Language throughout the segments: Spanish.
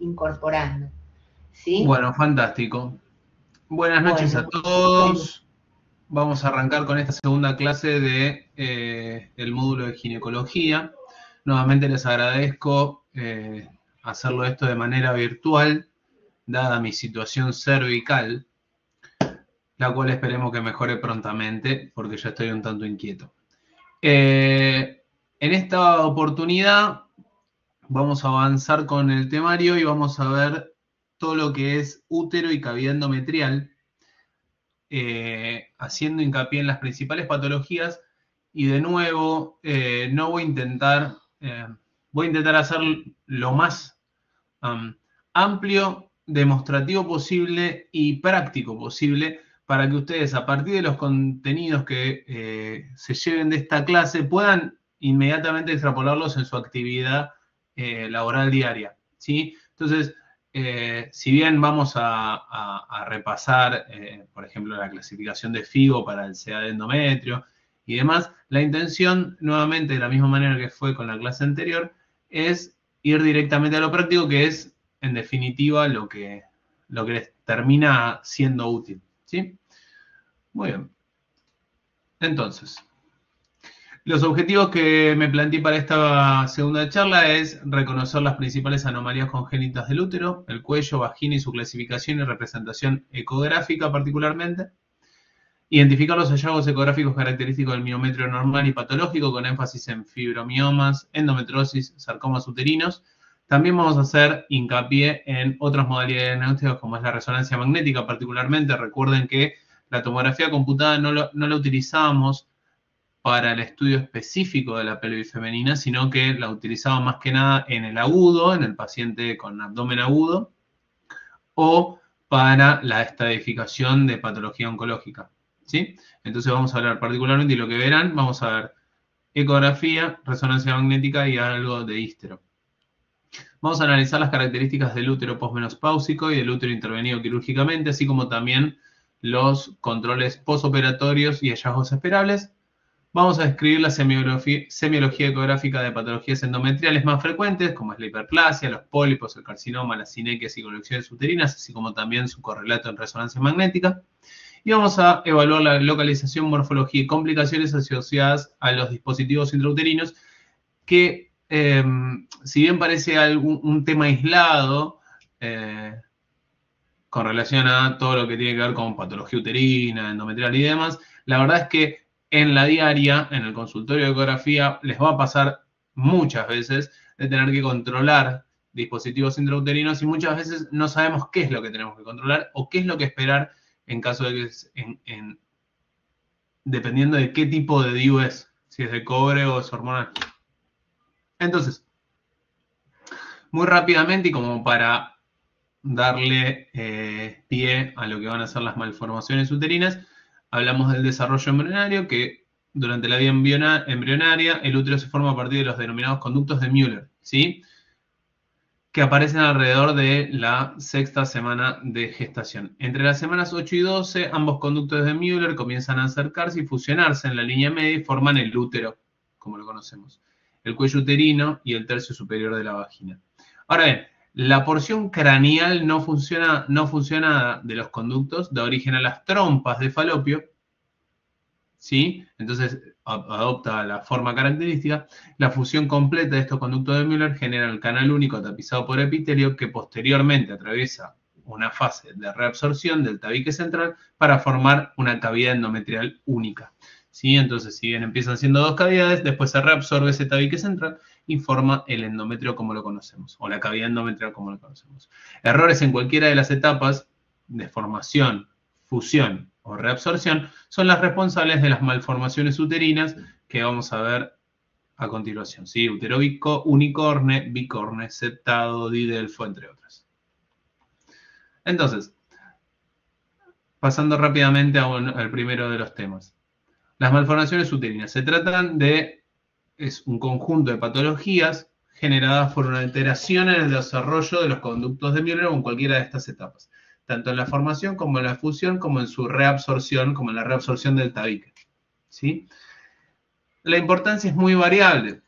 incorporando. ¿Sí? Bueno, fantástico. Buenas noches a Bueno, todos. Vamos a arrancar con esta segunda clase de el módulo de ginecología. Nuevamente les agradezco hacerlo esto de manera virtual, dada mi situación cervical, la cual esperemos que mejore prontamente, porque ya estoy un tanto inquieto. En esta oportunidad vamos a avanzar con el temario y vamos a ver todo lo que es útero y cavidad endometrial, haciendo hincapié en las principales patologías. Y de nuevo, no voy a intentar hacer lo más amplio, demostrativo posible y práctico posible para que ustedes, a partir de los contenidos que se lleven de esta clase, puedan inmediatamente extrapolarlos en su actividad laboral diaria, ¿sí? Entonces, si bien vamos a repasar, por ejemplo, la clasificación de FIGO para el CA de endometrio y demás, la intención, nuevamente, de la misma manera que fue con la clase anterior, es ir directamente a lo práctico, que es, en definitiva, lo que les termina siendo útil, ¿sí? Muy bien. Entonces, los objetivos que me planteé para esta segunda charla es reconocer las principales anomalías congénitas del útero, el cuello, vagina y su clasificación y representación ecográfica particularmente. Identificar los hallazgos ecográficos característicos del miometrio normal y patológico, con énfasis en fibromiomas, endometriosis, sarcomas uterinos. También vamos a hacer hincapié en otras modalidades diagnósticas, como es la resonancia magnética particularmente. Recuerden que la tomografía computada no la utilizamos para el estudio específico de la pelvis femenina, sino que la utilizaba más que nada en el agudo, en el paciente con abdomen agudo, o para la estadificación de patología oncológica, ¿sí? Entonces vamos a hablar particularmente, y lo que verán, vamos a ver ecografía, resonancia magnética y algo de histero. Vamos a analizar las características del útero posmenopáusico y del útero intervenido quirúrgicamente, así como también los controles posoperatorios y hallazgos esperables. Vamos a describir la semiología ecográfica de patologías endometriales más frecuentes, como es la hiperplasia, los pólipos, el carcinoma, las sinequias y colecciones uterinas, así como también su correlato en resonancia magnética. Y vamos a evaluar la localización, morfología y complicaciones asociadas a los dispositivos intrauterinos, que si bien parece un tema aislado, con relación a todo lo que tiene que ver con patología uterina, endometrial y demás, la verdad es que en la diaria, en el consultorio de ecografía, les va a pasar muchas veces de tener que controlar dispositivos intrauterinos, y muchas veces no sabemos qué es lo que tenemos que controlar o qué es lo que esperar en caso de que dependiendo de qué tipo de DIU es, si es de cobre o es hormonal. Entonces, muy rápidamente, y como para darle pie a lo que van a ser las malformaciones uterinas, hablamos del desarrollo embrionario, que durante la vida embrionaria el útero se forma a partir de los denominados conductos de Müller, ¿sí? Que aparecen alrededor de la sexta semana de gestación. Entre las semanas 8 y 12, ambos conductos de Müller comienzan a acercarse y fusionarse en la línea media y forman el útero, como lo conocemos, el cuello uterino y el tercio superior de la vagina. Ahora bien, la porción craneal no funciona de los conductos, da origen a las trompas de falopio, ¿sí? Entonces adopta la forma característica. La fusión completa de estos conductos de Müller genera el canal único tapizado por epitelio, que posteriormente atraviesa una fase de reabsorción del tabique central para formar una cavidad endometrial única, ¿sí? Entonces, si bien empiezan siendo dos cavidades, después se reabsorbe ese tabique central y forma el endometrio como lo conocemos, o la cavidad endometrial como lo conocemos. Errores en cualquiera de las etapas de formación, fusión o reabsorción son las responsables de las malformaciones uterinas que vamos a ver a continuación, ¿sí? Uterobico, unicorne, bicorne, septado, didelfo, entre otras. Entonces, pasando rápidamente al primero de los temas. Las malformaciones uterinas se tratan de, es un conjunto de patologías generadas por una alteración en el desarrollo de los conductos de Müller o en cualquiera de estas etapas, tanto en la formación como en la fusión, como en su reabsorción, como en la reabsorción del tabique, ¿sí? La importancia es muy variable,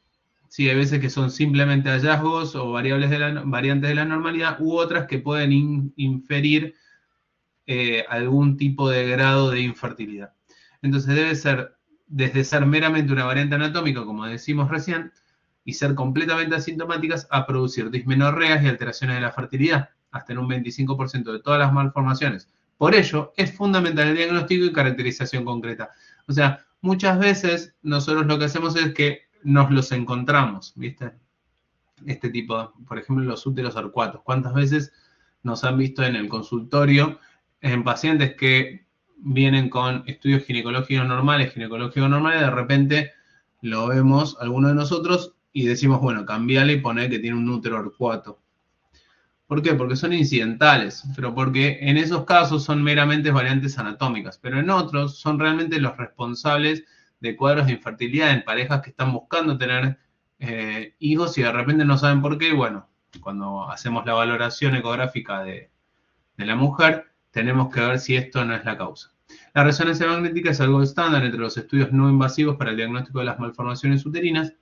Sí, hay veces que son simplemente hallazgos o variantes de la normalidad, u otras que pueden inferir algún tipo de grado de infertilidad. Entonces debe ser, desde ser meramente una variante anatómica, como decimos recién, y ser completamente asintomáticas, a producir dismenorreas y alteraciones de la fertilidad, hasta en un 25% de todas las malformaciones. Por ello, es fundamental el diagnóstico y caracterización concreta. O sea, muchas veces nosotros lo que hacemos es que nos los encontramos, ¿viste? Este tipo, por ejemplo, los úteros arcuatos. ¿Cuántas veces nos han visto en el consultorio en pacientes que vienen con estudios ginecológicos normales, de repente lo vemos alguno de nosotros y decimos, bueno, cambiale y poné que tiene un útero arcuato? ¿Por qué? Porque son incidentales, pero porque en esos casos son meramente variantes anatómicas, pero en otros son realmente los responsables de cuadros de infertilidad en parejas que están buscando tener hijos y de repente no saben por qué. Y bueno, cuando hacemos la valoración ecográfica de la mujer, tenemos que ver si esto no es la causa. La resonancia magnética es algo estándar entre los estudios no invasivos para el diagnóstico de las malformaciones uterinas,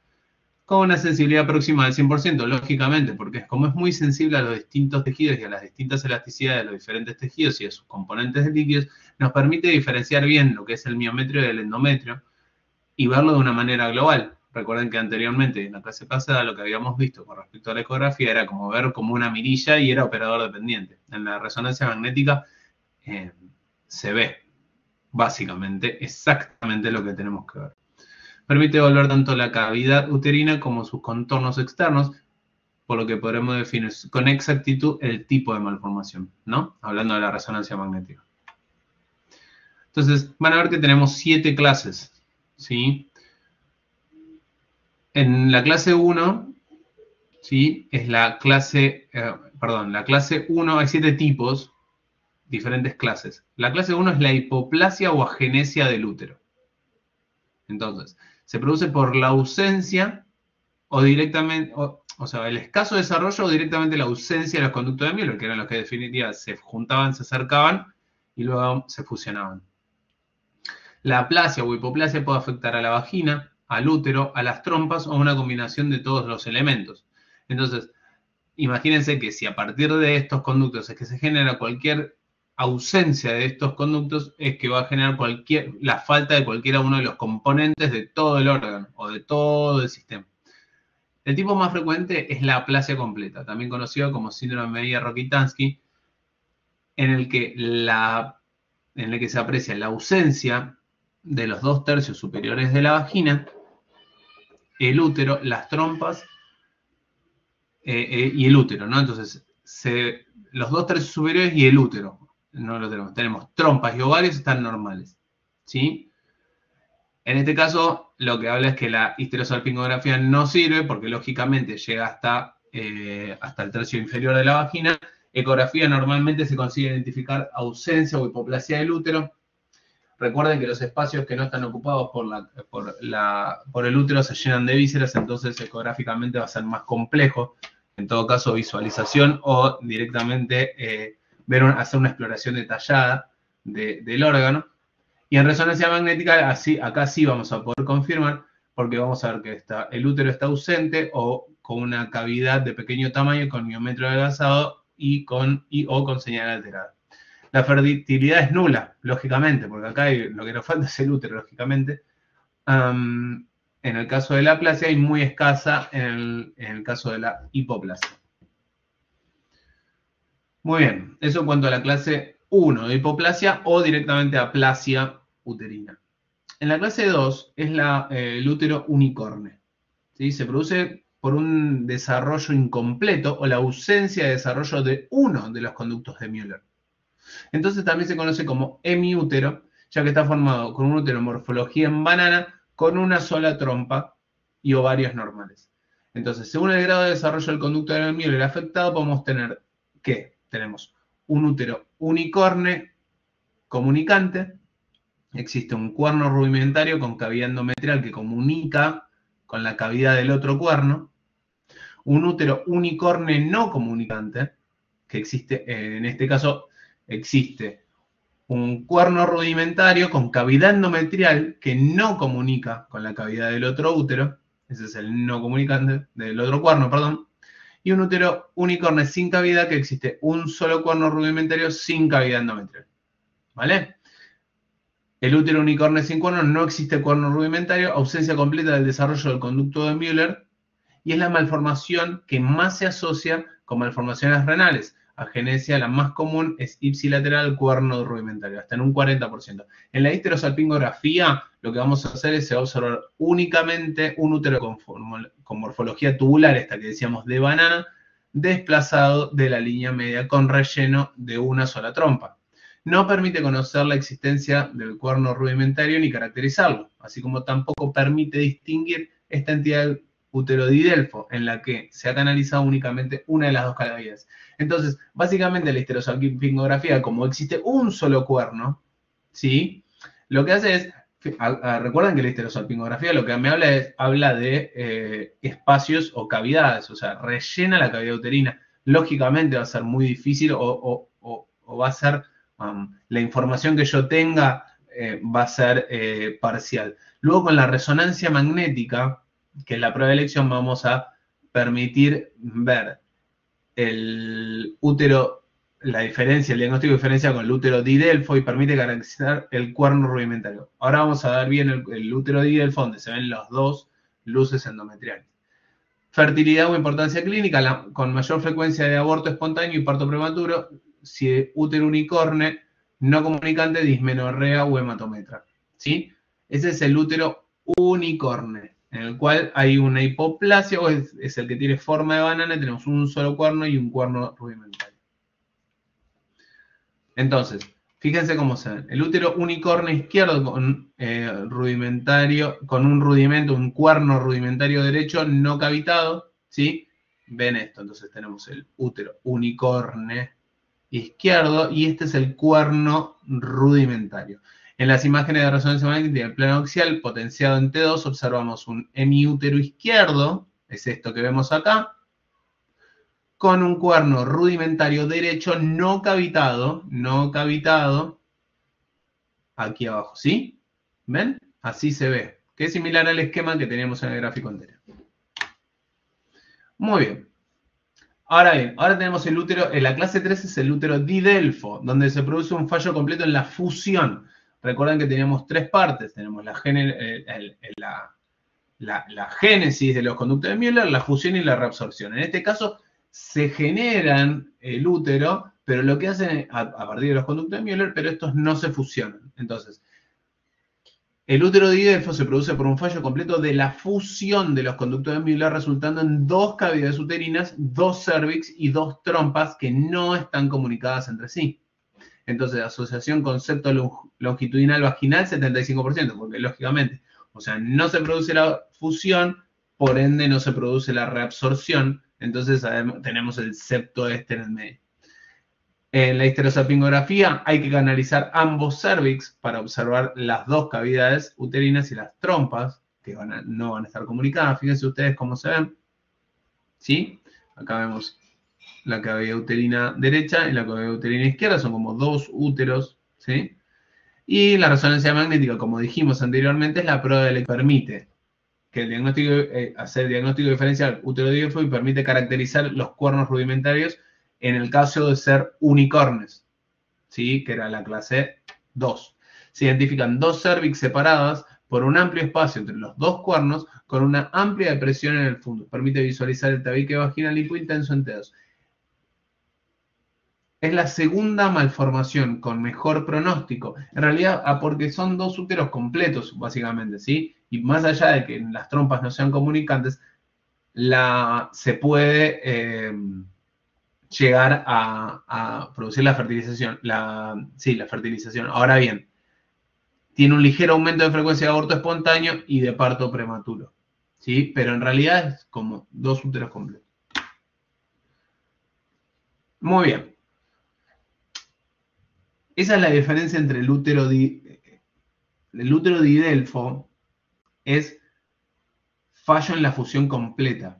con una sensibilidad próxima al 100%, lógicamente, porque como es muy sensible a los distintos tejidos y a las distintas elasticidades de los diferentes tejidos y a sus componentes de líquidos, nos permite diferenciar bien lo que es el miometrio del endometrio y verlo de una manera global. Recuerden que anteriormente, en la clase pasada, lo que habíamos visto con respecto a la ecografía era como ver como una mirilla y era operador dependiente. En la resonancia magnética se ve, básicamente, exactamente lo que tenemos que ver. Permite evaluar tanto la cavidad uterina como sus contornos externos, por lo que podremos definir con exactitud el tipo de malformación, ¿no? Hablando de la resonancia magnética. Entonces, van a ver que tenemos 7 clases, ¿sí? En la clase 1, ¿sí? Es la clase 1, hay 7 tipos, diferentes clases. La clase 1 es la hipoplasia o agenesia del útero. Entonces, se produce por la ausencia o directamente, o sea, el escaso desarrollo o directamente la ausencia de los conductos de Müller, que eran los que en definitiva se juntaban, se acercaban y luego se fusionaban. La aplasia o hipoplasia puede afectar a la vagina, al útero, a las trompas o una combinación de todos los elementos. Entonces, imagínense que si a partir de estos conductos es que se genera cualquier ausencia de estos conductos, es que va a generar la falta de cualquiera uno de los componentes de todo el órgano o de todo el sistema. El tipo más frecuente es la aplasia completa, también conocido como síndrome de Meyer-Rokitansky, en el que se aprecia la ausencia de los 2/3 superiores de la vagina, el útero, las trompas y el útero, ¿no? Entonces, los 2/3 superiores y el útero, no lo tenemos. Tenemos trompas y ovarios están normales, ¿sí? En este caso, lo que habla es que la histerosalpingografía no sirve porque lógicamente llega hasta el tercio inferior de la vagina. Ecografía normalmente se consigue identificar ausencia o hipoplasia del útero. Recuerden que los espacios que no están ocupados por el útero se llenan de vísceras, entonces ecográficamente va a ser más complejo. En todo caso, visualización o directamente hacer una exploración detallada del órgano. Y en resonancia magnética, acá sí vamos a poder confirmar, porque vamos a ver que el útero está ausente o con una cavidad de pequeño tamaño, con miometrio adelgazado o con señal alterada. La fertilidad es nula, lógicamente, porque acá lo que nos falta es el útero, lógicamente. En el caso de la aplasia hay muy escasa en el caso de la hipoplasia. Muy bien, eso en cuanto a la clase 1 de hipoplasia o directamente aplasia uterina. En la clase 2 es el útero unicorne. ¿Sí? Se produce por un desarrollo incompleto o la ausencia de desarrollo de uno de los conductos de Müller. Entonces también se conoce como hemiútero, ya que está formado con un útero morfología en banana con una sola trompa y ovarios normales. Entonces, según el grado de desarrollo del conducto de Müller afectado, podemos tener ¿qué? Tenemos un útero unicorne comunicante, existe un cuerno rudimentario con cavidad endometrial que comunica con la cavidad del otro cuerno, un útero unicorne no comunicante, que existe, en este caso, existe un cuerno rudimentario con cavidad endometrial que no comunica con la cavidad del otro útero, ese es el no comunicante del otro cuerno, perdón, y un útero unicorne sin cavidad, que existe un solo cuerno rudimentario sin cavidad endometrial. ¿Vale? El útero unicorne sin cuerno, no existe cuerno rudimentario, ausencia completa del desarrollo del conducto de Müller, y es la malformación que más se asocia con malformaciones renales. Agenesia, la más común, es ipsilateral cuerno rudimentario, hasta en un 40%. En la histerosalpingografía, lo que vamos a hacer es se va a observar únicamente un útero con morfología tubular, esta que decíamos de banana, desplazado de la línea media con relleno de una sola trompa. No permite conocer la existencia del cuerno rudimentario ni caracterizarlo, así como tampoco permite distinguir esta entidad útero didelfo, en la que se ha canalizado únicamente una de las dos cavidades. Entonces, básicamente la histerosalpingografía, como existe un solo cuerno, ¿sí? Lo que hace es, recuerden que la histerosalpingografía lo que me habla de espacios o cavidades, o sea, rellena la cavidad uterina. Lógicamente va a ser muy difícil o va a ser, la información que yo tenga va a ser parcial. Luego con la resonancia magnética, que es la prueba de elección, vamos a permitir ver el útero, la diferencia, el diagnóstico de diferencia con el útero didelfo, y permite caracterizar el cuerno rudimentario. Ahora vamos a ver bien el útero didelfo, donde se ven las dos luces endometriales. Fertilidad o importancia clínica, con mayor frecuencia de aborto espontáneo y parto prematuro, si útero unicorne, no comunicante, dismenorrea o hematometra. ¿Sí? Ese es el útero unicorne, en el cual hay una hipoplasia, o es el que tiene forma de banana, y tenemos un solo cuerno y un cuerno rudimentario. Entonces, fíjense cómo se ven. El útero unicorne izquierdo con rudimentario, con un rudimento, un cuerno rudimentario derecho no cavitado, ¿sí? Ven esto, entonces tenemos el útero unicorne izquierdo y este es el cuerno rudimentario. En las imágenes de resonancia magnética del plano axial potenciado en T2 observamos un hemiútero izquierdo, es esto que vemos acá, con un cuerno rudimentario derecho no cavitado, aquí abajo, ¿sí? ¿Ven? Así se ve, que es similar al esquema que teníamos en el gráfico anterior. Muy bien. Ahora bien, ahora tenemos el útero, en la clase 3 es el útero didelfo, donde se produce un fallo completo en la fusión. Recuerden que teníamos tres partes, tenemos la génesis de los conductos de Müller, la fusión y la reabsorción. En este caso, se generan el útero, pero lo que hacen a partir de los conductos de Müller, pero estos no se fusionan. Entonces, el útero didelfo se produce por un fallo completo de la fusión de los conductos de Müller, resultando en dos cavidades uterinas, dos cervix y dos trompas que no están comunicadas entre sí. Entonces, asociación con septo longitudinal vaginal, 75%, porque lógicamente, o sea, no se produce la fusión, por ende no se produce la reabsorción, entonces tenemos el septo este en el medio. En la histerosalpingografía hay que canalizar ambos cervix para observar las dos cavidades uterinas y las trompas, que no van a estar comunicadas. Fíjense ustedes cómo se ven. ¿Sí? Acá vemos la cavidad uterina derecha y la cavidad uterina izquierda, son como dos úteros, ¿sí? Y la resonancia magnética, como dijimos anteriormente, es la prueba que permite que el diagnóstico, hacer diagnóstico diferencial útero-didelfo y permite caracterizar los cuernos rudimentarios en el caso de ser unicornes, ¿sí? Que era la clase 2. Se identifican dos cervix separadas por un amplio espacio entre los dos cuernos con una amplia depresión en el fondo. Permite visualizar el tabique vaginal hipointenso en T2. Es la segunda malformación con mejor pronóstico. En realidad, porque son dos úteros completos, básicamente, ¿sí? Y más allá de que las trompas no sean comunicantes, se puede llegar a producir la fertilización. Sí, la fertilización. Ahora bien, tiene un ligero aumento de frecuencia de aborto espontáneo y de parto prematuro, ¿sí? Pero en realidad es como dos úteros completos. Muy bien. Esa es la diferencia entre el útero didelfo, es fallo en la fusión completa.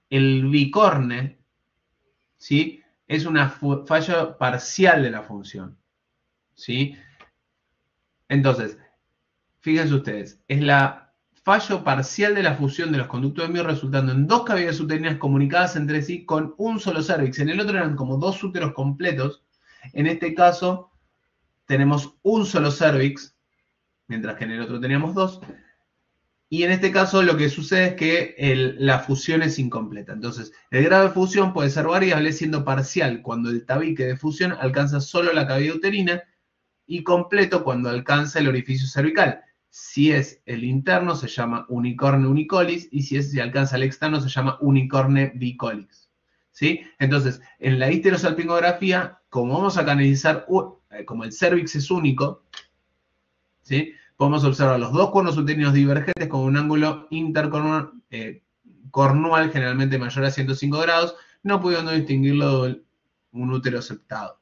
El bicorne, ¿sí? Es un fallo parcial de la función, ¿sí? Entonces, fíjense ustedes, es la fallo parcial de la fusión de los conductos de Mio resultando en dos cavidades uterinas comunicadas entre sí con un solo cérvix. En el otro eran como dos úteros completos. En este caso tenemos un solo cérvix, mientras que en el otro teníamos dos. Y en este caso lo que sucede es que la fusión es incompleta. Entonces, el grado de fusión puede ser variable siendo parcial cuando el tabique de fusión alcanza solo la cavidad uterina y completo cuando alcanza el orificio cervical. Si es el interno se llama unicorne unicolis y si alcanza el externo se llama unicorne bicolis. ¿Sí? Entonces, en la histerosalpingografía, como vamos a canalizar, como el cérvix es único, ¿sí? Podemos observar los dos conos uterinos divergentes con un ángulo intercornual generalmente mayor a 105 grados, no pudiendo distinguirlo de un útero septado.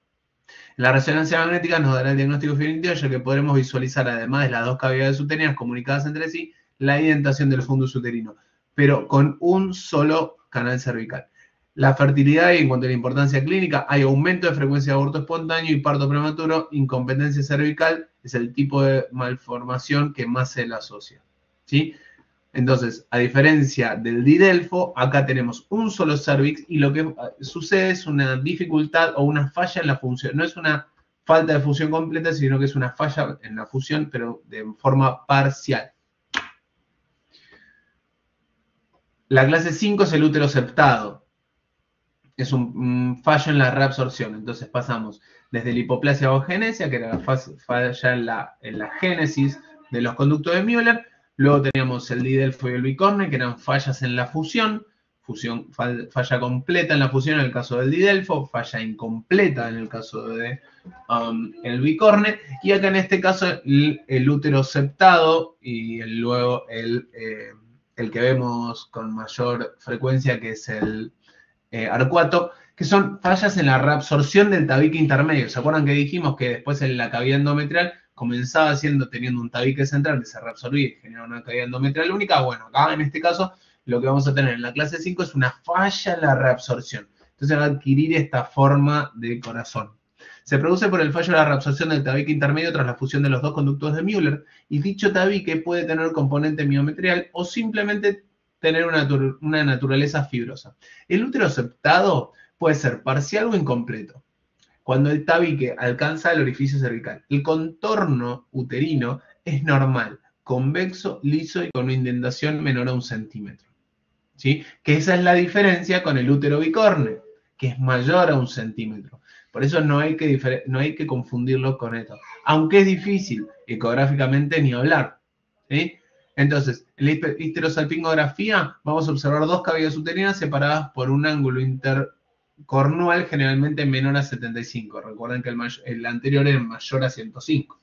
La resonancia magnética nos dará el diagnóstico definitivo, ya que podremos visualizar, además de las dos cavidades uterinas comunicadas entre sí, la indentación del fundus uterino, pero con un solo canal cervical. La fertilidad y en cuanto a la importancia clínica, hay aumento de frecuencia de aborto espontáneo y parto prematuro, incompetencia cervical, es el tipo de malformación que más se le asocia. ¿Sí? Entonces, a diferencia del didelfo, acá tenemos un solo cérvix y lo que sucede es una dificultad o una falla en la función. No es una falta de fusión completa, sino que es una falla en la fusión, pero de forma parcial. La clase 5 es el útero septado. Es un fallo en la reabsorción. Entonces pasamos desde la hipoplasia o genesia, que era la falla en la génesis de los conductos de Müller. Luego teníamos el didelfo y el bicorne, que eran fallas en la fusión. Falla completa en la fusión en el caso del didelfo, falla incompleta en el caso de el bicorne. Y acá en este caso el útero septado y luego el que vemos con mayor frecuencia, que es el arcuato, que son fallas en la reabsorción del tabique intermedio. ¿Se acuerdan que dijimos que después en la cavidad endometrial comenzaba teniendo un tabique central que se reabsorbía y generaba una cavidad endometrial única? Bueno, acá en este caso lo que vamos a tener en la clase 5 es una falla en la reabsorción. Entonces va a adquirir esta forma de corazón. Se produce por el fallo de la reabsorción del tabique intermedio tras la fusión de los dos conductos de Müller, y dicho tabique puede tener componente miometrial o simplemente tener una naturaleza fibrosa. El útero septado puede ser parcial o incompleto, cuando el tabique alcanza el orificio cervical. El contorno uterino es normal, convexo, liso y con una indentación menor a 1 centímetro. ¿Sí? Que esa es la diferencia con el útero bicorne, que es mayor a 1 centímetro. Por eso no hay que confundirlo con esto. Aunque es difícil ecográficamente ni hablar. ¿Sí? Entonces, en la histerosalpingografía vamos a observar dos cavidades uterinas separadas por un ángulo intercornual generalmente menor a 75. Recuerden que el anterior era mayor a 105.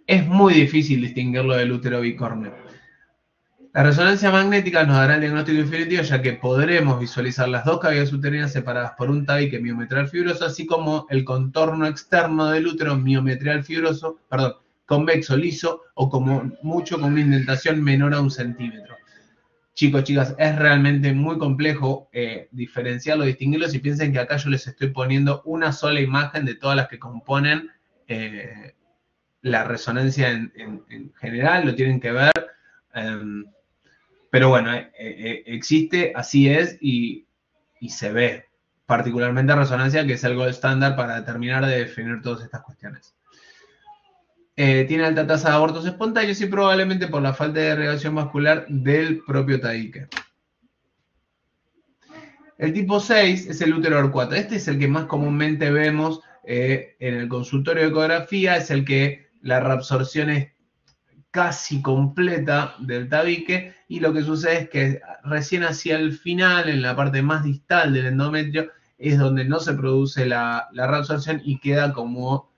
Es muy difícil distinguirlo del útero bicorne. La resonancia magnética nos dará el diagnóstico definitivo, ya que podremos visualizar las dos cavidades uterinas separadas por un tabique miometrial fibroso, así como el contorno externo del útero miometrial fibroso, convexo, liso, o como mucho con una indentación menor a 1 centímetro. Chicos, chicas, es realmente muy complejo diferenciarlo, distinguirlo. Si piensen que acá yo les estoy poniendo una sola imagen de todas las que componen la resonancia en general, lo tienen que ver. Pero bueno, existe, así es, y se ve, particularmente resonancia, que es el gold estándar para determinar de definir todas estas cuestiones. Tiene alta tasa de abortos espontáneos y probablemente por la falta de irrigación vascular del propio tabique. El tipo 6 es el útero arcuato. Este es el que más comúnmente vemos en el consultorio de ecografía, es el que la reabsorción es casi completa del tabique, y lo que sucede es que recién hacia el final, en la parte más distal del endometrio, es donde no se produce la reabsorción y queda como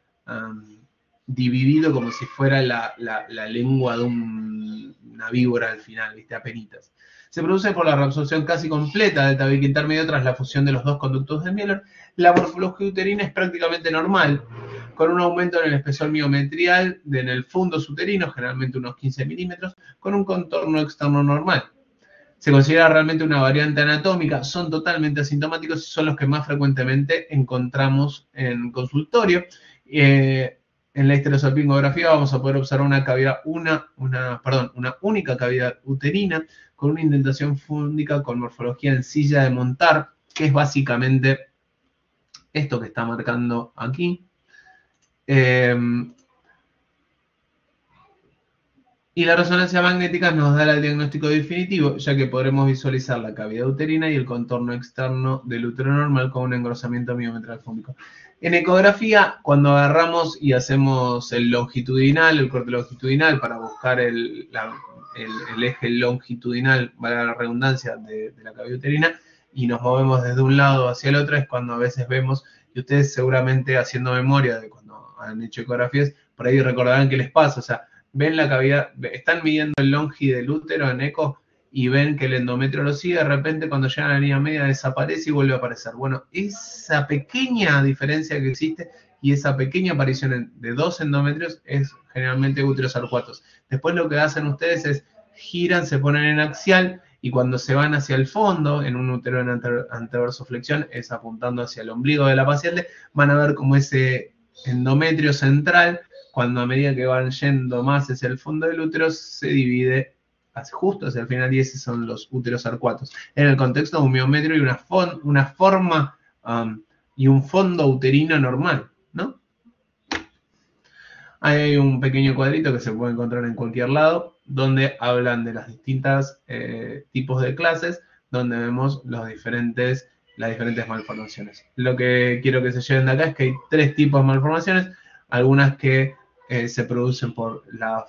dividido, como si fuera la lengua de una víbora al final, ¿viste? Apenitas. Se produce por la reabsorción casi completa del tabique intermedio tras la fusión de los dos conductos de Müller. La morfología uterina es prácticamente normal, con un aumento en el espesor miometrial en el fundus uterino, generalmente unos 15 milímetros, con un contorno externo normal. Se considera realmente una variante anatómica, son totalmente asintomáticos y son los que más frecuentemente encontramos en consultorio. en la histerosalpingografía vamos a poder observar una cavidad, una única cavidad uterina con una indentación fúndica con morfología en silla de montar, que es básicamente esto que está marcando aquí. Y la resonancia magnética nos da el diagnóstico definitivo, ya que podremos visualizar la cavidad uterina y el contorno externo del útero normal con un engrosamiento miometral fúndico. En ecografía, cuando agarramos y hacemos el longitudinal, el corte longitudinal, para buscar el eje longitudinal, valga la redundancia, de la cavidad uterina, y nos movemos desde un lado hacia el otro, es cuando a veces vemos, y ustedes seguramente haciendo memoria de cuando han hecho ecografías, por ahí recordarán qué les pasa, o sea, ven la cavidad, están midiendo el longi del útero en eco y ven que el endometrio lo sigue, de repente cuando llega a la línea media desaparece y vuelve a aparecer. Bueno, esa pequeña diferencia que existe y esa pequeña aparición de dos endometrios es generalmente úteros arcuatos. Después lo que hacen ustedes es giran, se ponen en axial y cuando se van hacia el fondo, en un útero en anteversoflexión, es apuntando hacia el ombligo de la paciente, van a ver como ese endometrio central, cuando a medida que van yendo más hacia el fondo del útero, se divide justo hacia el final y esos son los úteros arcuatos. En el contexto de un miometrio y una forma y un fondo uterino normal, ¿no? Hay un pequeño cuadrito que se puede encontrar en cualquier lado, donde hablan de las distintas tipos de clases, donde vemos las diferentes malformaciones. Lo que quiero que se lleven de acá es que hay tres tipos de malformaciones, algunas que se producen por la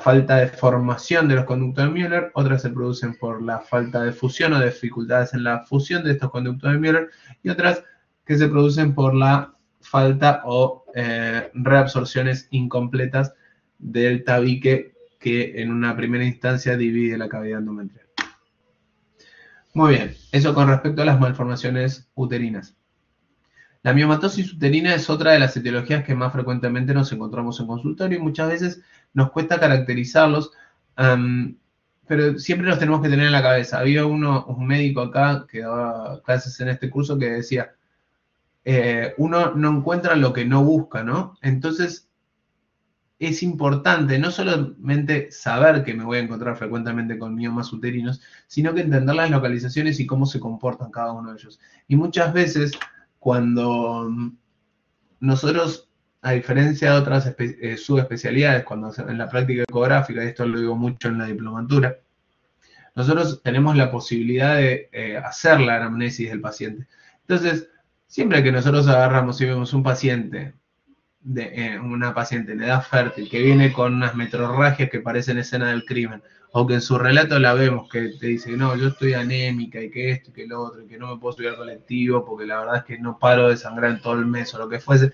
falta de formación de los conductos de Müller, otras se producen por la falta de fusión o dificultades en la fusión de estos conductos de Müller, y otras que se producen por la falta o reabsorciones incompletas del tabique que en una primera instancia divide la cavidad endometrial. Muy bien, eso con respecto a las malformaciones uterinas. La miomatosis uterina es otra de las etiologías que más frecuentemente nos encontramos en consultorio y muchas veces nos cuesta caracterizarlos, pero siempre los tenemos que tener en la cabeza. Había un médico acá que daba clases en este curso que decía, uno no encuentra lo que no busca, ¿no? Entonces, es importante no solamente saber que me voy a encontrar frecuentemente con miomas uterinos, sino que entender las localizaciones y cómo se comportan cada uno de ellos. Y muchas veces, cuando nosotros, a diferencia de otras subespecialidades, cuando en la práctica ecográfica, y esto lo digo mucho en la diplomatura, nosotros tenemos la posibilidad de hacer la anamnesis del paciente. Entonces, siempre que nosotros agarramos y vemos un paciente, una paciente en edad fértil que viene con unas metrorragias que parecen escena del crimen, o que en su relato la vemos que te dice, no, yo estoy anémica y que esto y que lo otro, y que no me puedo subir al colectivo porque la verdad es que no paro de sangrar en todo el mes o lo que fuese.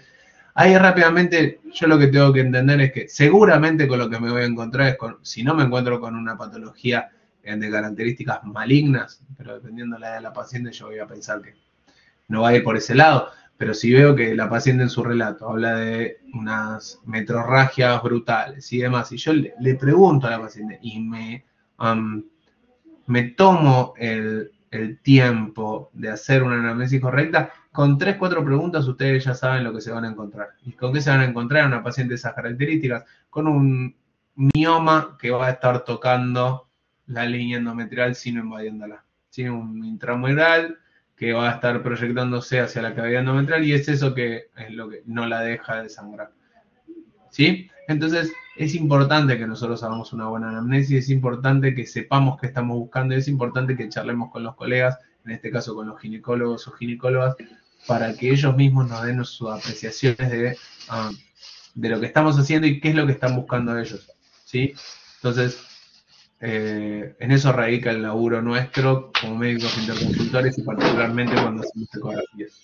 Ahí rápidamente yo lo que tengo que entender es que seguramente con lo que me voy a encontrar es si no me encuentro con una patología de características malignas, pero dependiendo de la edad de la paciente yo voy a pensar que no va a ir por ese lado, pero si veo que la paciente en su relato habla de unas metrorragias brutales y demás, y yo le pregunto a la paciente y me tomo el tiempo de hacer una anamnesis correcta, con 3, 4 preguntas ustedes ya saben lo que se van a encontrar. ¿Y con qué se van a encontrar una paciente de esas características? Con un mioma que va a estar tocando la línea endometrial sino invadiéndola. ¿Sí? Un intramural que va a estar proyectándose hacia la cavidad endometrial y es eso que es lo que no la deja de sangrar. ¿Sí? Entonces, es importante que nosotros hagamos una buena anamnesis, es importante que sepamos qué estamos buscando, es importante que charlemos con los colegas, en este caso con los ginecólogos o ginecólogas, para que ellos mismos nos den sus apreciaciones de lo que estamos haciendo y qué es lo que están buscando ellos. ¿Sí? Entonces, en eso radica el laburo nuestro como médicos interconsultores y particularmente cuando hacemos ecografías.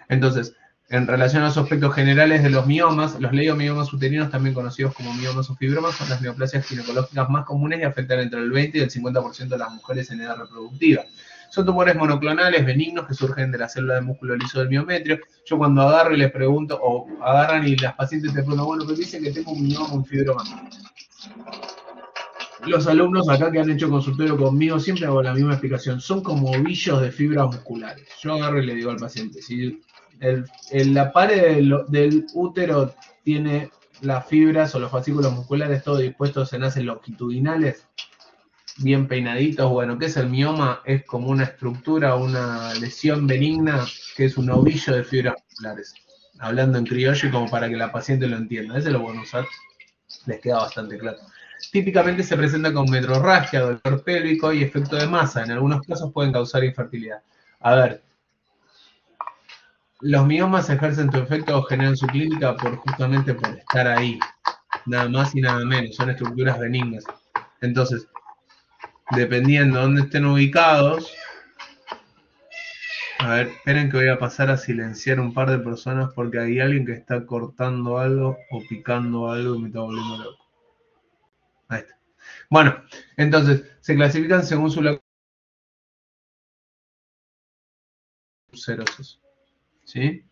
Entonces, en relación a los aspectos generales de los miomas, los leiomiomas uterinos, también conocidos como miomas o fibromas, son las neoplasias ginecológicas más comunes y afectan entre el 20 y el 50% de las mujeres en edad reproductiva. Son tumores monoclonales benignos que surgen de la célula de músculo liso del miometrio. Yo cuando agarro y les pregunto, o agarran y las pacientes te preguntan, bueno, pero dicen que tengo un mioma o un fibroma. Los alumnos acá que han hecho consultorio conmigo siempre hago la misma explicación. Son como ovillos de fibras musculares. Yo agarro y le digo al paciente, si la pared del útero tiene las fibras o los fascículos musculares todos dispuestos en haces longitudinales, bien peinaditos, bueno, ¿qué es el mioma? Es como una estructura, una lesión benigna que es un ovillo de fibras musculares. Hablando en criollo y como para que la paciente lo entienda. Ese lo pueden usar, les queda bastante claro. Típicamente se presenta con metrorragia, dolor pélvico y efecto de masa. En algunos casos pueden causar infertilidad. A ver, los miomas ejercen su efecto o generan su clínica justamente por estar ahí. Nada más y nada menos. Son estructuras benignas. Entonces, dependiendo de dónde estén ubicados. A ver, esperen que voy a pasar a silenciar un par de personas porque hay alguien que está cortando algo o picando algo y me está volviendo loco. Ahí está. Bueno, entonces, se clasifican según su serosos. ¿Sí?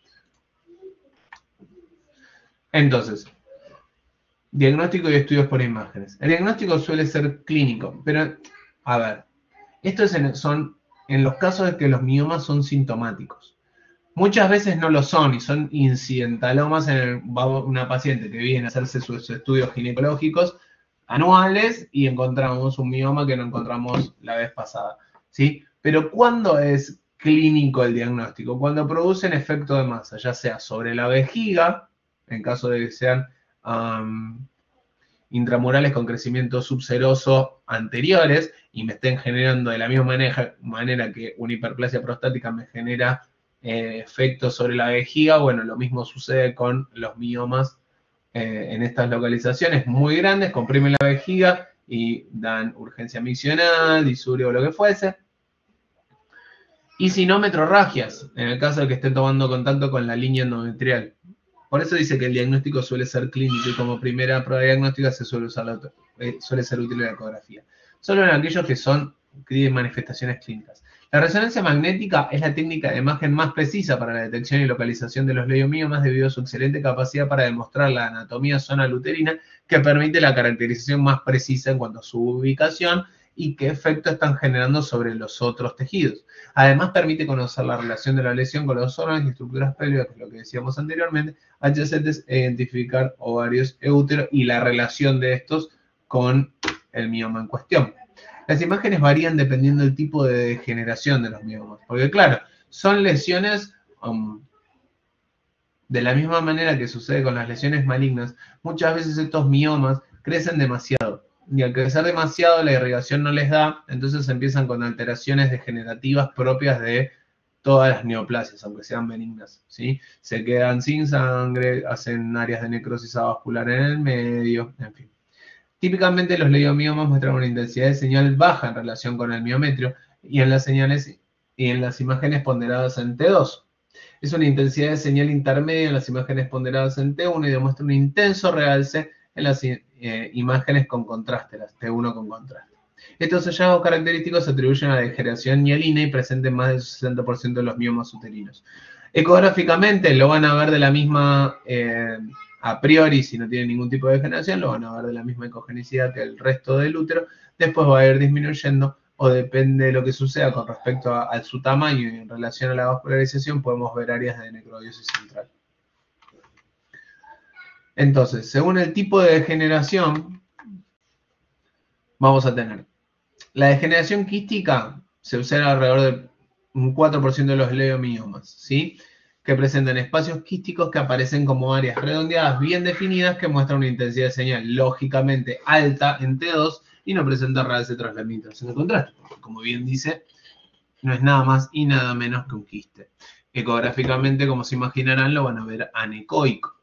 Entonces, diagnóstico y estudios por imágenes. El diagnóstico suele ser clínico, pero, a ver, esto son en los casos de que los miomas son sintomáticos. Muchas veces no lo son y son incidentalomas en una paciente que viene a hacerse sus estudios ginecológicos anuales y encontramos un mioma que no encontramos la vez pasada, ¿sí? Pero ¿cuándo es clínico el diagnóstico? Cuando producen efecto de masa, ya sea sobre la vejiga, en caso de que sean intramurales con crecimiento subseroso anteriores y me estén generando de la misma manera que una hiperplasia prostática me genera efectos sobre la vejiga, bueno, lo mismo sucede con los miomas en estas localizaciones muy grandes, comprimen la vejiga y dan urgencia miccional, disurio o lo que fuese. Y si no, metrorragias, en el caso de que estén tomando contacto con la línea endometrial. Por eso dice que el diagnóstico suele ser clínico y como primera prueba diagnóstica se suele ser útil la ecografía. Solo en aquellos que tienen manifestaciones clínicas. La resonancia magnética es la técnica de imagen más precisa para la detección y localización de los leiomiomas debido a su excelente capacidad para demostrar la anatomía zonal uterina que permite la caracterización más precisa en cuanto a su ubicación y qué efecto están generando sobre los otros tejidos. Además, permite conocer la relación de la lesión con los órganos y estructuras pélvicas, que es lo que decíamos anteriormente, adyacentes e identificar ovarios e útero y la relación de estos con el mioma en cuestión. Las imágenes varían dependiendo del tipo de degeneración de los miomas, porque claro, son lesiones de la misma manera que sucede con las lesiones malignas, muchas veces estos miomas crecen demasiado. Y al crecer demasiado la irrigación no les da, entonces empiezan con alteraciones degenerativas propias de todas las neoplasias, aunque sean benignas, ¿sí? Se quedan sin sangre, hacen áreas de necrosis avascular en el medio, en fin. Típicamente los leiomiomas muestran una intensidad de señal baja en relación con el miometrio y en las imágenes ponderadas en T2. Es una intensidad de señal intermedia en las imágenes ponderadas en T1 y demuestra un intenso realce en las imágenes con contraste, las T1 con contraste. Estos hallazgos característicos se atribuyen a la degeneración hialina y presenten más del 60% de los miomas uterinos. Ecográficamente lo van a ver de la misma, a priori, si no tiene ningún tipo de degeneración, lo van a ver de la misma ecogenicidad que el resto del útero, después va a ir disminuyendo o depende de lo que suceda con respecto a su tamaño y en relación a la vascularización, podemos ver áreas de necrobiosis central. Entonces, según el tipo de degeneración, vamos a tener la degeneración quística, se observa alrededor de un 4% de los leiomiomas, ¿sí? Que presentan espacios quísticos que aparecen como áreas redondeadas bien definidas que muestran una intensidad de señal lógicamente alta en T2 y no presenta realce tras la administración de contraste, porque como bien dice, no es nada más y nada menos que un quiste. Ecográficamente, como se imaginarán, lo van a ver anecoico.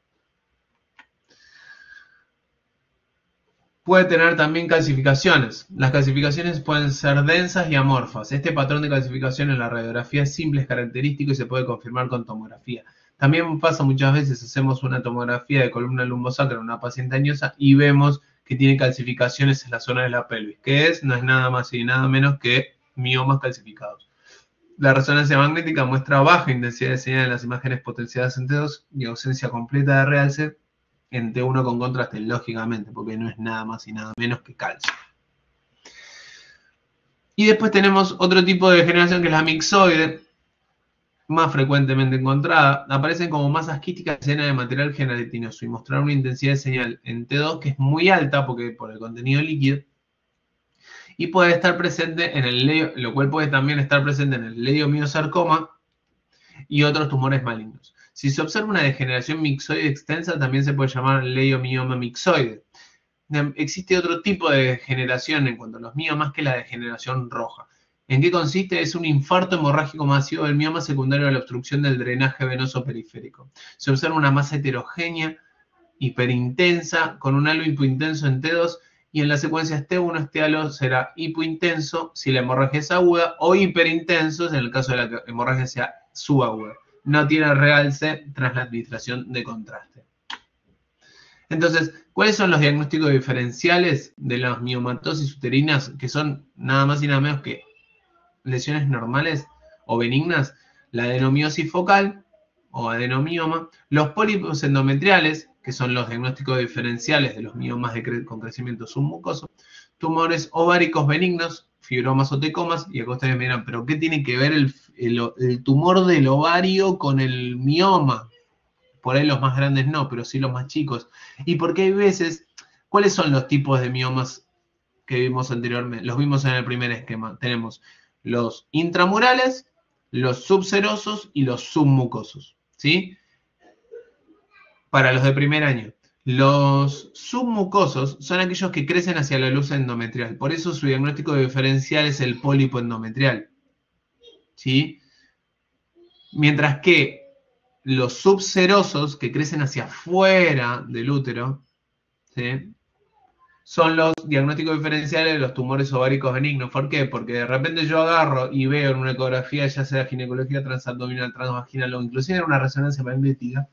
Puede tener también calcificaciones. Las calcificaciones pueden ser densas y amorfas. Este patrón de calcificación en la radiografía simple es característico y se puede confirmar con tomografía. También pasa muchas veces, hacemos una tomografía de columna lumbosacra en una paciente añosa y vemos que tiene calcificaciones en la zona de la pelvis, que no es nada más y nada menos que miomas calcificados. La resonancia magnética muestra baja intensidad de señal en las imágenes potenciadas en T2 y ausencia completa de realce en T1 con contraste, lógicamente, porque no es nada más y nada menos que calcio. Y después tenemos otro tipo de degeneración que es la mixoide, más frecuentemente encontrada. Aparecen como masas quísticas llenas de material gelatinoso y mostrar una intensidad de señal en T2 que es muy alta porque por el contenido líquido y puede estar presente en el lo cual puede también estar presente en el leiomiosarcoma y otros tumores malignos. Si se observa una degeneración mixoide extensa, también se puede llamar leiomioma mixoide. Existe otro tipo de degeneración en cuanto a los miomas que es la degeneración roja. ¿En qué consiste? Es un infarto hemorrágico masivo del mioma secundario a la obstrucción del drenaje venoso periférico. Se observa una masa heterogénea, hiperintensa, con un halo hipointenso en T2 y en las secuencias T1 este halo será hipointenso si la hemorragia es aguda o hiperintenso en el caso de la que hemorragia sea subaguda. No tiene realce tras la administración de contraste. Entonces, ¿cuáles son los diagnósticos diferenciales de las miomatosis uterinas? Que son nada más y nada menos que lesiones normales o benignas, la adenomiosis focal o adenomioma, los pólipos endometriales, que son los diagnósticos diferenciales de los miomas con crecimiento submucoso, tumores ováricos benignos, fibromas o tecomas, y acá ustedes miran, pero ¿qué tiene que ver el tumor del ovario con el mioma? Por ahí los más grandes no, pero sí los más chicos. Y porque hay veces, ¿cuáles son los tipos de miomas que vimos anteriormente? Los vimos en el primer esquema. Tenemos los intramurales, los subserosos y los submucosos, ¿sí? Para los de primer año. Los submucosos son aquellos que crecen hacia la luz endometrial. Por eso su diagnóstico diferencial es el pólipo endometrial, ¿sí? Mientras que los subserosos, que crecen hacia afuera del útero, ¿sí? Son los diagnósticos diferenciales de los tumores ováricos benignos. ¿Por qué? Porque de repente yo agarro y veo en una ecografía, ya sea ginecología transabdominal, transvaginal o inclusive en una resonancia magnética,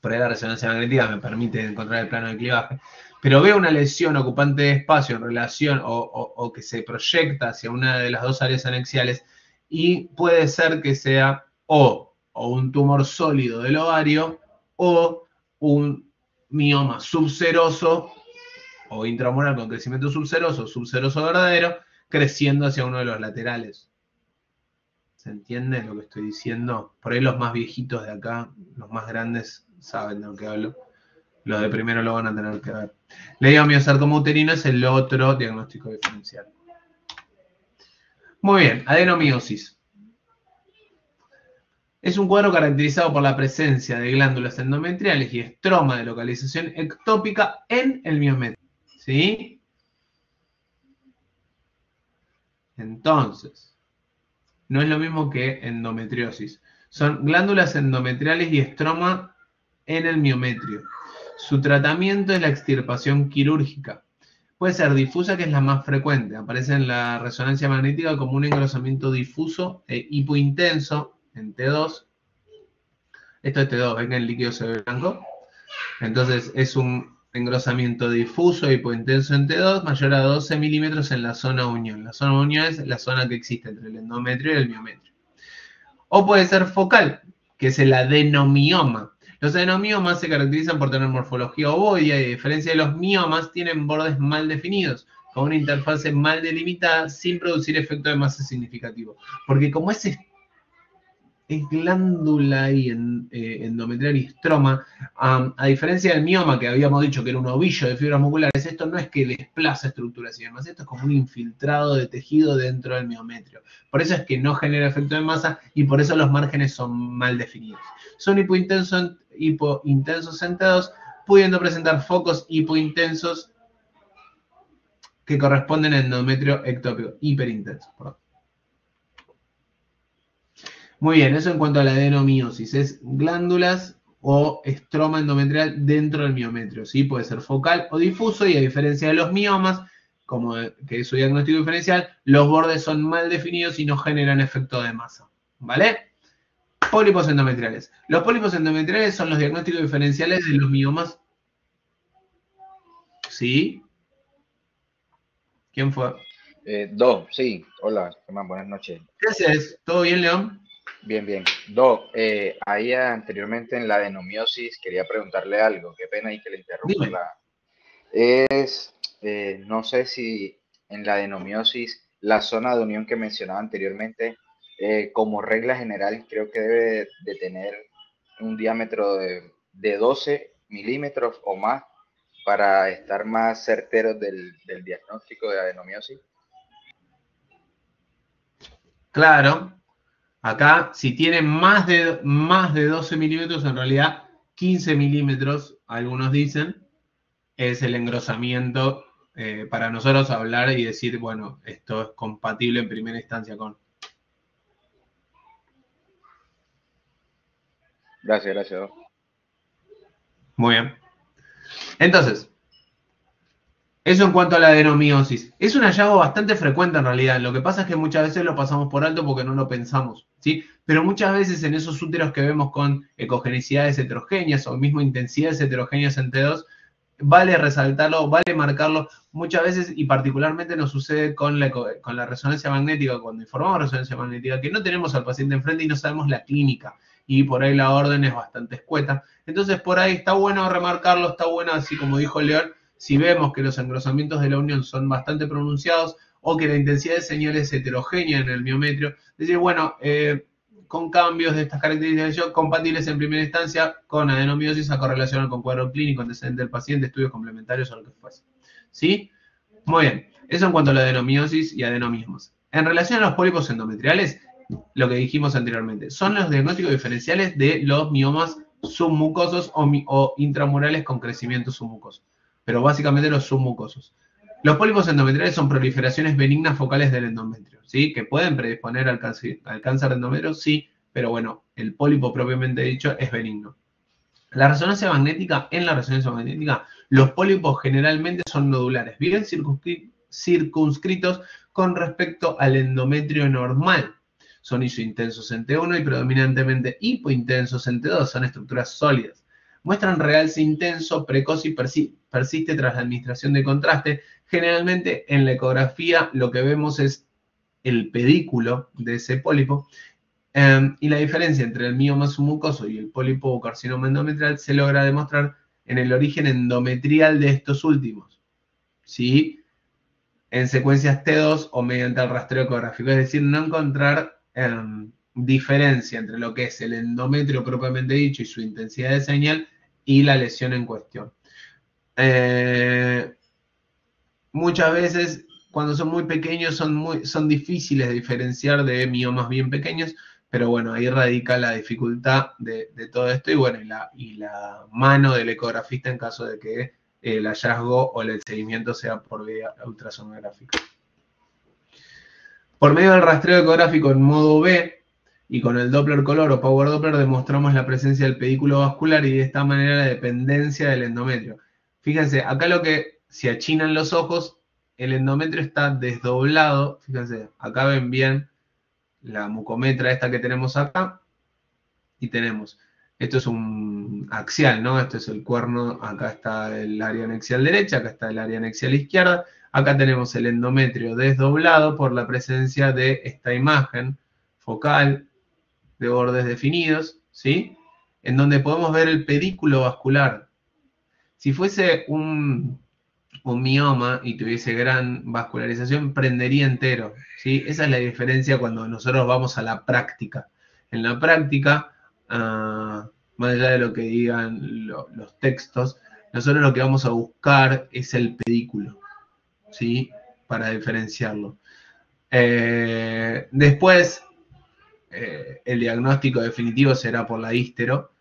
por ahí la resonancia magnética me permite encontrar el plano de clivaje, pero veo una lesión ocupante de espacio en relación o que se proyecta hacia una de las dos áreas anexiales y puede ser que sea o un tumor sólido del ovario o un mioma subseroso o intramural con crecimiento subseroso verdadero, creciendo hacia uno de los laterales. ¿Se entiende lo que estoy diciendo? Por ahí los más viejitos de acá, los más grandes, saben de lo que hablo. Los de primero lo van a tener que ver. Leiomiosarcoma uterino es el otro diagnóstico diferencial. Muy bien, adenomiosis. Es un cuadro caracterizado por la presencia de glándulas endometriales y estroma de localización ectópica en el miometrio. ¿Sí? Entonces, no es lo mismo que endometriosis. Son glándulas endometriales y estroma en el miometrio. Su tratamiento es la extirpación quirúrgica. Puede ser difusa, que es la más frecuente. Aparece en la resonancia magnética como un engrosamiento difuso e hipointenso en T2. Esto es T2, ven que el líquido se ve blanco. Entonces es un engrosamiento difuso e hipointenso en T2 mayor a 12 milímetros en la zona unión. La zona unión es la zona que existe entre el endometrio y el miometrio. O puede ser focal, que es el adenomioma. Los adenomiomas se caracterizan por tener morfología ovoidea y a diferencia de los miomas tienen bordes mal definidos, con una interfase mal delimitada sin producir efecto de masa significativo. Porque como es glándula y endometrial y estroma, a diferencia del mioma que habíamos dicho que era un ovillo de fibras musculares, esto no es que desplaza estructuras y demás, esto es como un infiltrado de tejido dentro del miometrio. Por eso es que no genera efecto de masa y por eso los márgenes son mal definidos. Son hipointensos en T2, pudiendo presentar focos hipointensos que corresponden al endometrio ectópico, hiperintenso. Perdón. Muy bien, eso en cuanto a la adenomiosis. Es glándulas o estroma endometrial dentro del miometrio. ¿Sí? Puede ser focal o difuso y a diferencia de los miomas, como que es su diagnóstico diferencial, los bordes son mal definidos y no generan efecto de masa. ¿Vale? Pólipos endometriales. Los pólipos endometriales son los diagnósticos diferenciales de los miomas. ¿Sí? ¿Quién fue? Sí, hola, Germán, buenas noches. ¿Qué haces? ¿Todo bien, León? Bien, bien. Ahí anteriormente en la adenomiosis quería preguntarle algo, qué pena y que le interrumpa Dime. no sé si en la adenomiosis, la zona de unión que mencionaba anteriormente, como regla general, creo que debe de tener un diámetro de 12 milímetros o más para estar más certeros del diagnóstico de adenomiosis. Claro, acá si tiene más de 12 milímetros, en realidad 15 milímetros, algunos dicen, es el engrosamiento para nosotros hablar y decir, bueno, esto es compatible en primera instancia con. Gracias, gracias. Muy bien. Entonces, eso en cuanto a la adenomiosis. Es un hallazgo bastante frecuente en realidad. Lo que pasa es que muchas veces lo pasamos por alto porque no lo pensamos, ¿sí? Pero muchas veces en esos úteros que vemos con ecogenicidades heterogéneas o mismo intensidades heterogéneas en T2, vale resaltarlo, vale marcarlo. Muchas veces, y particularmente nos sucede con la resonancia magnética, cuando informamos resonancia magnética, que no tenemos al paciente enfrente y no sabemos la clínica. Y por ahí la orden es bastante escueta. Entonces, por ahí está bueno remarcarlo, está bueno, así como dijo León, si vemos que los engrosamientos de la unión son bastante pronunciados o que la intensidad de señal es heterogénea en el miometrio, decir, bueno, con cambios de estas características compatibles en primera instancia con adenomiosis a correlación con cuadro clínico, antecedente del paciente, estudios complementarios o lo que fuese. ¿Sí? Muy bien. Eso en cuanto a la adenomiosis y adenomismos. En relación a los pólipos endometriales, lo que dijimos anteriormente, son los diagnósticos diferenciales de los miomas submucosos o intramurales con crecimiento submucoso, pero básicamente los submucosos. Los pólipos endometriales son proliferaciones benignas focales del endometrio, ¿sí? Que pueden predisponer al cáncer de endometrio, sí, pero bueno, el pólipo propiamente dicho es benigno. La resonancia magnética, en la resonancia magnética, los pólipos generalmente son nodulares, bien circunscritos con respecto al endometrio normal. Son isointensos en T1 y predominantemente hipointensos en T2, son estructuras sólidas. Muestran realce intenso, precoz y persiste tras la administración de contraste. Generalmente en la ecografía lo que vemos es el pedículo de ese pólipo. Y la diferencia entre el mioma submucoso y el pólipo o carcinoma endometrial se logra demostrar en el origen endometrial de estos últimos, ¿sí? En secuencias T2 o mediante el rastreo ecográfico, es decir, no encontrar diferencia entre lo que es el endometrio propiamente dicho y su intensidad de señal y la lesión en cuestión. Muchas veces, cuando son muy pequeños, son difíciles de diferenciar de miomas bien pequeños, pero bueno, ahí radica la dificultad de todo esto y bueno, y la mano del ecografista en caso de que el hallazgo o el seguimiento sea por vía ultrasonográfica. Por medio del rastreo ecográfico en modo B y con el Doppler color o Power Doppler demostramos la presencia del pedículo vascular y de esta manera la dependencia del endometrio. Fíjense, acá lo que se achinan los ojos, el endometrio está desdoblado. Fíjense, acá ven bien la mucometra esta que tenemos acá y tenemos, esto es un axial, ¿no? Esto es el cuerno, acá está el área anexial derecha, acá está el área anexial izquierda, acá tenemos el endometrio desdoblado por la presencia de esta imagen focal de bordes definidos, ¿sí? En donde podemos ver el pedículo vascular. Si fuese un mioma y tuviese gran vascularización, prendería entero, ¿sí? Esa es la diferencia cuando nosotros vamos a la práctica. En la práctica, más allá de lo que digan los textos, nosotros lo que vamos a buscar es el pedículo, ¿sí? Para diferenciarlo. Después, el diagnóstico definitivo será por la hístero,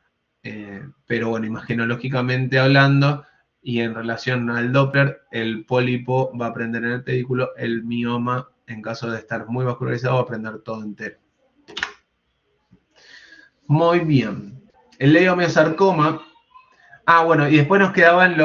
pero bueno, imagenológicamente hablando y en relación al Doppler, el pólipo va a prender en el pedículo, el mioma, en caso de estar muy vascularizado, va a prender todo entero. Muy bien. El leiomiosarcoma. Bueno, y después nos quedaban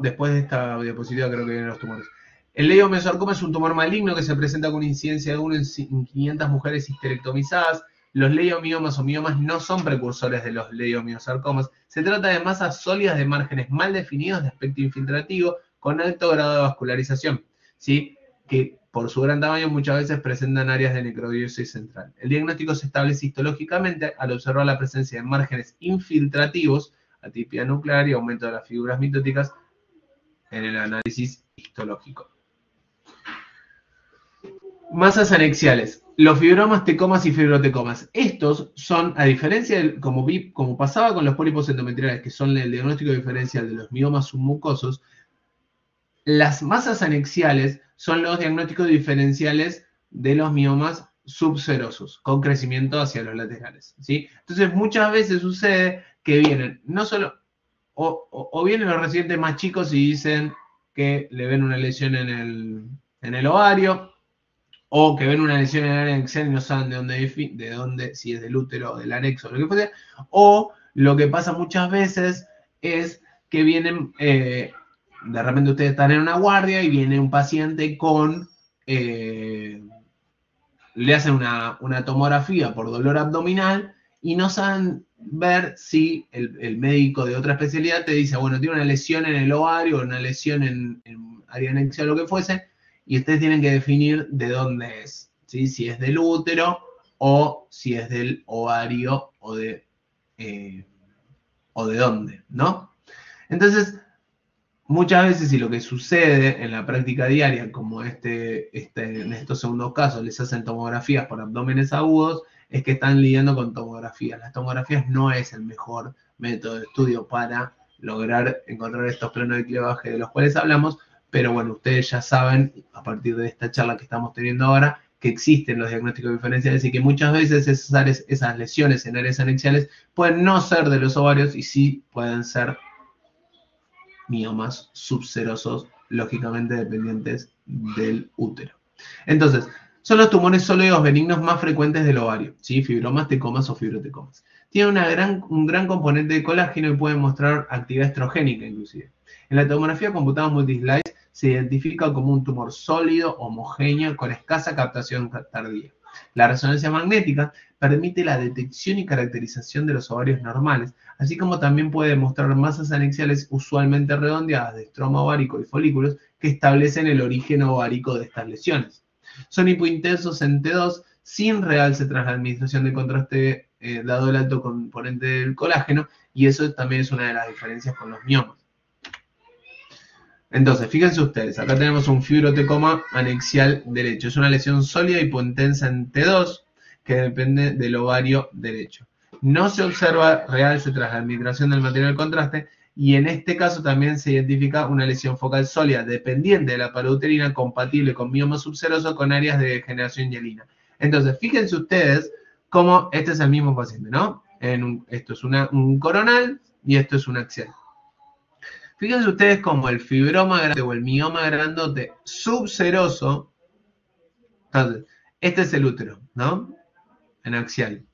después de esta diapositiva creo que vienen los tumores. El leiomiosarcoma es un tumor maligno que se presenta con incidencia de 1 en 500 mujeres histerectomizadas. Los leiomiomas o miomas no son precursores de los leiomiosarcomas. Se trata de masas sólidas de márgenes mal definidos de aspecto infiltrativo con alto grado de vascularización, ¿sí? Que por su gran tamaño muchas veces presentan áreas de necrobiosis central. El diagnóstico se establece histológicamente al observar la presencia de márgenes infiltrativos, atipia nuclear y aumento de las figuras mitóticas en el análisis histológico. Masas anexiales. Los fibromas, tecomas y fibrotecomas. Estos son, a diferencia de como pasaba con los pólipos endometriales, que son el diagnóstico diferencial de los miomas submucosos, las masas anexiales son los diagnósticos diferenciales de los miomas subserosos, con crecimiento hacia los laterales, ¿sí? Entonces, muchas veces sucede que vienen, no solo, o vienen los residentes más chicos y dicen que le ven una lesión en el ovario, o que ven una lesión en el área anexial y no saben de dónde, si es del útero o del anexo, o lo que fuese, o lo que pasa muchas veces es que vienen, de repente ustedes están en una guardia y viene un paciente con, le hacen una tomografía por dolor abdominal y no saben ver si el médico de otra especialidad te dice, bueno, tiene una lesión en el ovario o una lesión en área anexial o lo que fuese, y ustedes tienen que definir de dónde es, ¿sí? Si es del útero o si es del ovario o de dónde, ¿no? Entonces, muchas veces, y lo que sucede en la práctica diaria, como en estos segundos casos les hacen tomografías por abdómenes agudos, es que están lidiando con tomografías. Las tomografías no es el mejor método de estudio para lograr encontrar estos planos de clivaje de los cuales hablamos, pero bueno, ustedes ya saben, a partir de esta charla que estamos teniendo ahora, que existen los diagnósticos diferenciales y que muchas veces esas lesiones en áreas anexiales pueden no ser de los ovarios y sí pueden ser miomas subserosos, lógicamente dependientes del útero. Entonces, son los tumores sólidos benignos más frecuentes del ovario, ¿sí? Fibromas, tecomas o fibrotecomas. Tienen un gran componente de colágeno y pueden mostrar actividad estrogénica inclusive. En la tomografía computada multislice se identifica como un tumor sólido, homogéneo, con escasa captación tardía. La resonancia magnética permite la detección y caracterización de los ovarios normales, así como también puede mostrar masas anexiales usualmente redondeadas de estroma ovárico y folículos que establecen el origen ovárico de estas lesiones. Son hipointensos en T2 sin realce tras la administración de contraste dado el alto componente del colágeno, y eso también es una de las diferencias con los miomas. Entonces, fíjense ustedes, acá tenemos un fibrotecoma anexial derecho. Es una lesión sólida hipointensa en T2 que depende del ovario derecho. No se observa realce tras la administración del material de contraste y en este caso también se identifica una lesión focal sólida dependiente de la pared uterina compatible con mioma subseroso con áreas de degeneración hialina. Entonces, fíjense ustedes cómo este es el mismo paciente, ¿no? Esto es un coronal y esto es un axial. Fíjense ustedes como el fibroma grande o el mioma grandote subseroso, entonces, este es el útero, ¿no? En axial.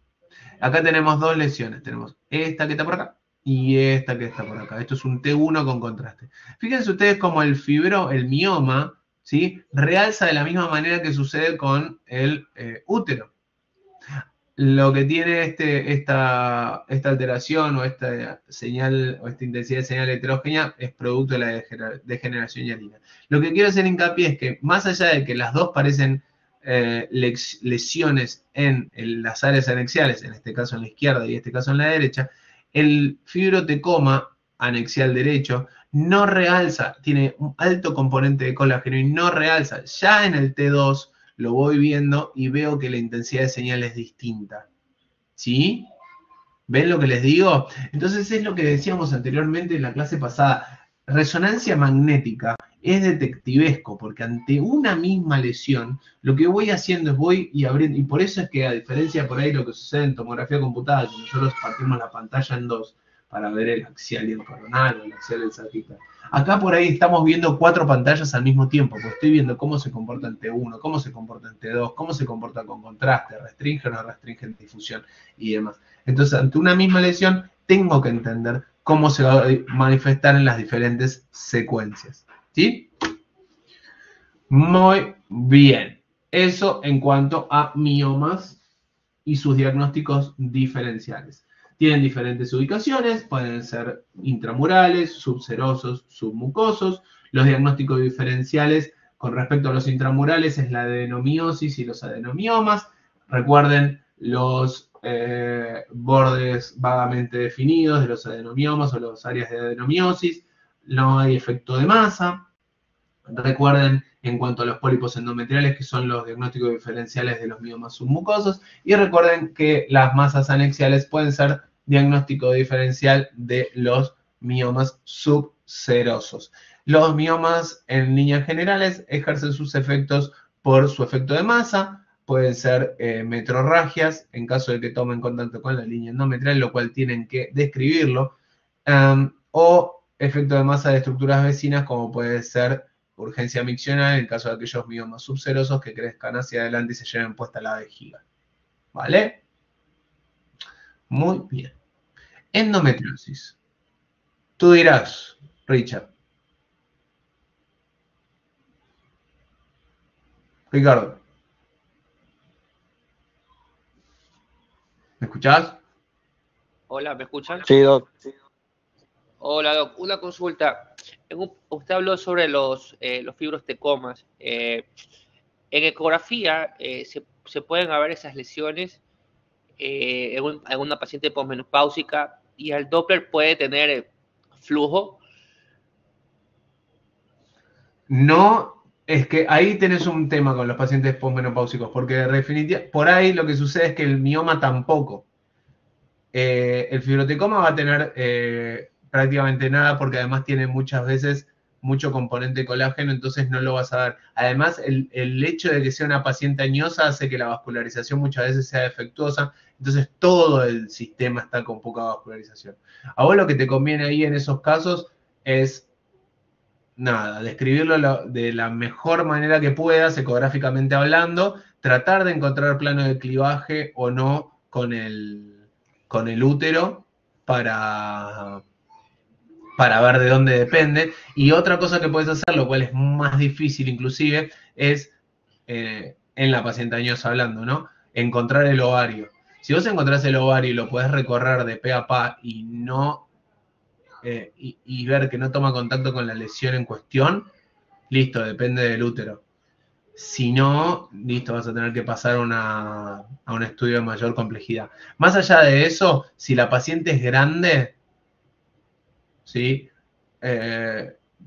Acá tenemos dos lesiones, tenemos esta que está por acá y esta que está por acá. Esto es un T1 con contraste. Fíjense ustedes como el mioma, ¿sí? Realza de la misma manera que sucede con el útero. Lo que tiene esta alteración o esta señal o esta intensidad de señal heterogénea es producto de la degeneración hialina. Lo que quiero hacer hincapié es que más allá de que las dos parecen lesiones en las áreas anexiales, en este caso en la izquierda y en este caso en la derecha, el fibrotecoma anexial derecho no realza, tiene un alto componente de colágeno y no realza. Ya en el T2 lo voy viendo y veo que la intensidad de señal es distinta. ¿Sí? ¿Ven lo que les digo? Entonces es lo que decíamos anteriormente en la clase pasada. Resonancia magnética es detectivesco, porque ante una misma lesión, lo que voy haciendo es voy y abriendo, y por eso es que a diferencia por ahí lo que sucede en tomografía computada, que nosotros partimos la pantalla en dos para ver el axial y el coronal, o el axial y el sagital. Acá por ahí estamos viendo 4 pantallas al mismo tiempo, porque estoy viendo cómo se comporta en T1, cómo se comporta en T2, cómo se comporta con contraste, restringe o no restringe en difusión y demás. Entonces, ante una misma lesión, tengo que entender cómo se va a manifestar en las diferentes secuencias. ¿Sí? Muy bien. Eso en cuanto a miomas y sus diagnósticos diferenciales. Tienen diferentes ubicaciones, pueden ser intramurales, subserosos, submucosos. Los diagnósticos diferenciales con respecto a los intramurales es la adenomiosis y los adenomiomas. Recuerden los bordes vagamente definidos de los adenomiomas o las áreas de adenomiosis. No hay efecto de masa. Recuerden en cuanto a los pólipos endometriales, que son los diagnósticos diferenciales de los miomas submucosos, y recuerden que las masas anexiales pueden ser diagnóstico diferencial de los miomas subserosos. Los miomas en líneas generales ejercen sus efectos por su efecto de masa, pueden ser metrorragias en caso de que tomen contacto con la línea endometrial, lo cual tienen que describirlo, o efecto de masa de estructuras vecinas, como puede ser urgencia miccional en el caso de aquellos miomas subserosos que crezcan hacia adelante y se lleven puesta la vejiga. ¿Vale? Muy bien. Endometriosis. Tú dirás, Richard. Ricardo. ¿Me escuchás? Hola, ¿me escuchan? Sí, Doc. Hola, Doc. Una consulta. Usted habló sobre los fibrostecomas. En ecografía se pueden ver esas lesiones en una paciente posmenopáusica y el Doppler puede tener flujo. No, es que ahí tenés un tema con los pacientes posmenopáusicos, porque definitivamente por ahí lo que sucede es que el mioma tampoco. El fibrotecoma va a tener prácticamente nada porque además tiene muchas veces mucho componente colágeno, entonces no lo vas a ver. Además, el hecho de que sea una paciente añosa hace que la vascularización muchas veces sea defectuosa, entonces todo el sistema está con poca vascularización. A vos lo que te conviene ahí en esos casos es, nada, describirlo de la mejor manera que puedas, ecográficamente hablando, tratar de encontrar plano de clivaje o no con el útero para ver de dónde depende. Y otra cosa que puedes hacer, lo cual es más difícil inclusive, es, en la paciente añosa hablando, ¿no? Encontrar el ovario. Si vos encontrás el ovario y lo podés recorrer de pe a pa y no y ver que no toma contacto con la lesión en cuestión, listo, depende del útero. Si no, listo, vas a tener que pasar a un estudio de mayor complejidad. Más allá de eso, si la paciente es grande, ¿sí?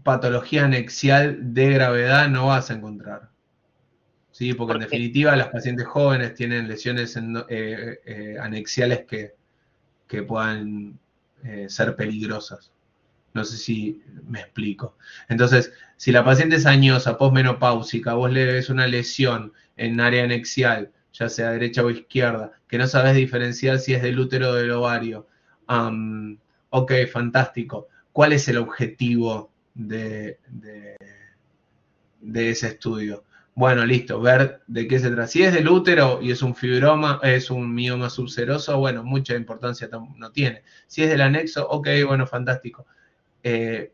Patología anexial de gravedad no vas a encontrar. ¿Sí? Porque en definitiva las pacientes jóvenes tienen lesiones anexiales que puedan ser peligrosas. No sé si me explico. Entonces, si la paciente es añosa, posmenopáusica, vos le ves una lesión en área anexial, ya sea derecha o izquierda, que no sabes diferenciar si es del útero o del ovario, ok, fantástico. ¿Cuál es el objetivo de ese estudio? Bueno, listo, ver de qué se trata. Si es del útero y es un fibroma, es un mioma subseroso, bueno, mucha importancia no tiene. Si es del anexo, ok, bueno, fantástico.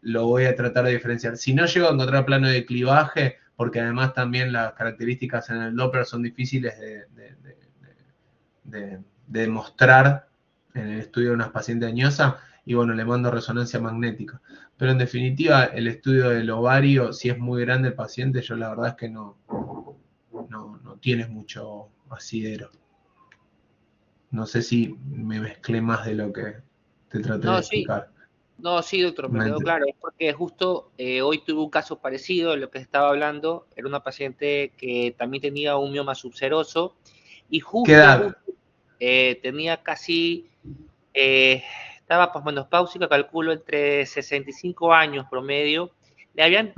Lo voy a tratar de diferenciar. Si no llego a encontrar plano de clivaje, porque además también las características en el Doppler son difíciles de demostrar en el estudio de una paciente añosa, y bueno, le mando resonancia magnética. Pero en definitiva, el estudio del ovario, si es muy grande el paciente, yo la verdad es que no tienes mucho asidero. No sé si me mezclé más de lo que te traté de explicar. No, sí, doctor, me quedó claro. Es porque justo hoy tuve un caso parecido, de lo que estaba hablando. Era una paciente que también tenía un mioma subseroso y justo, tenía casi, estaba posmenopáusica, calculo entre 65 años promedio. Le habían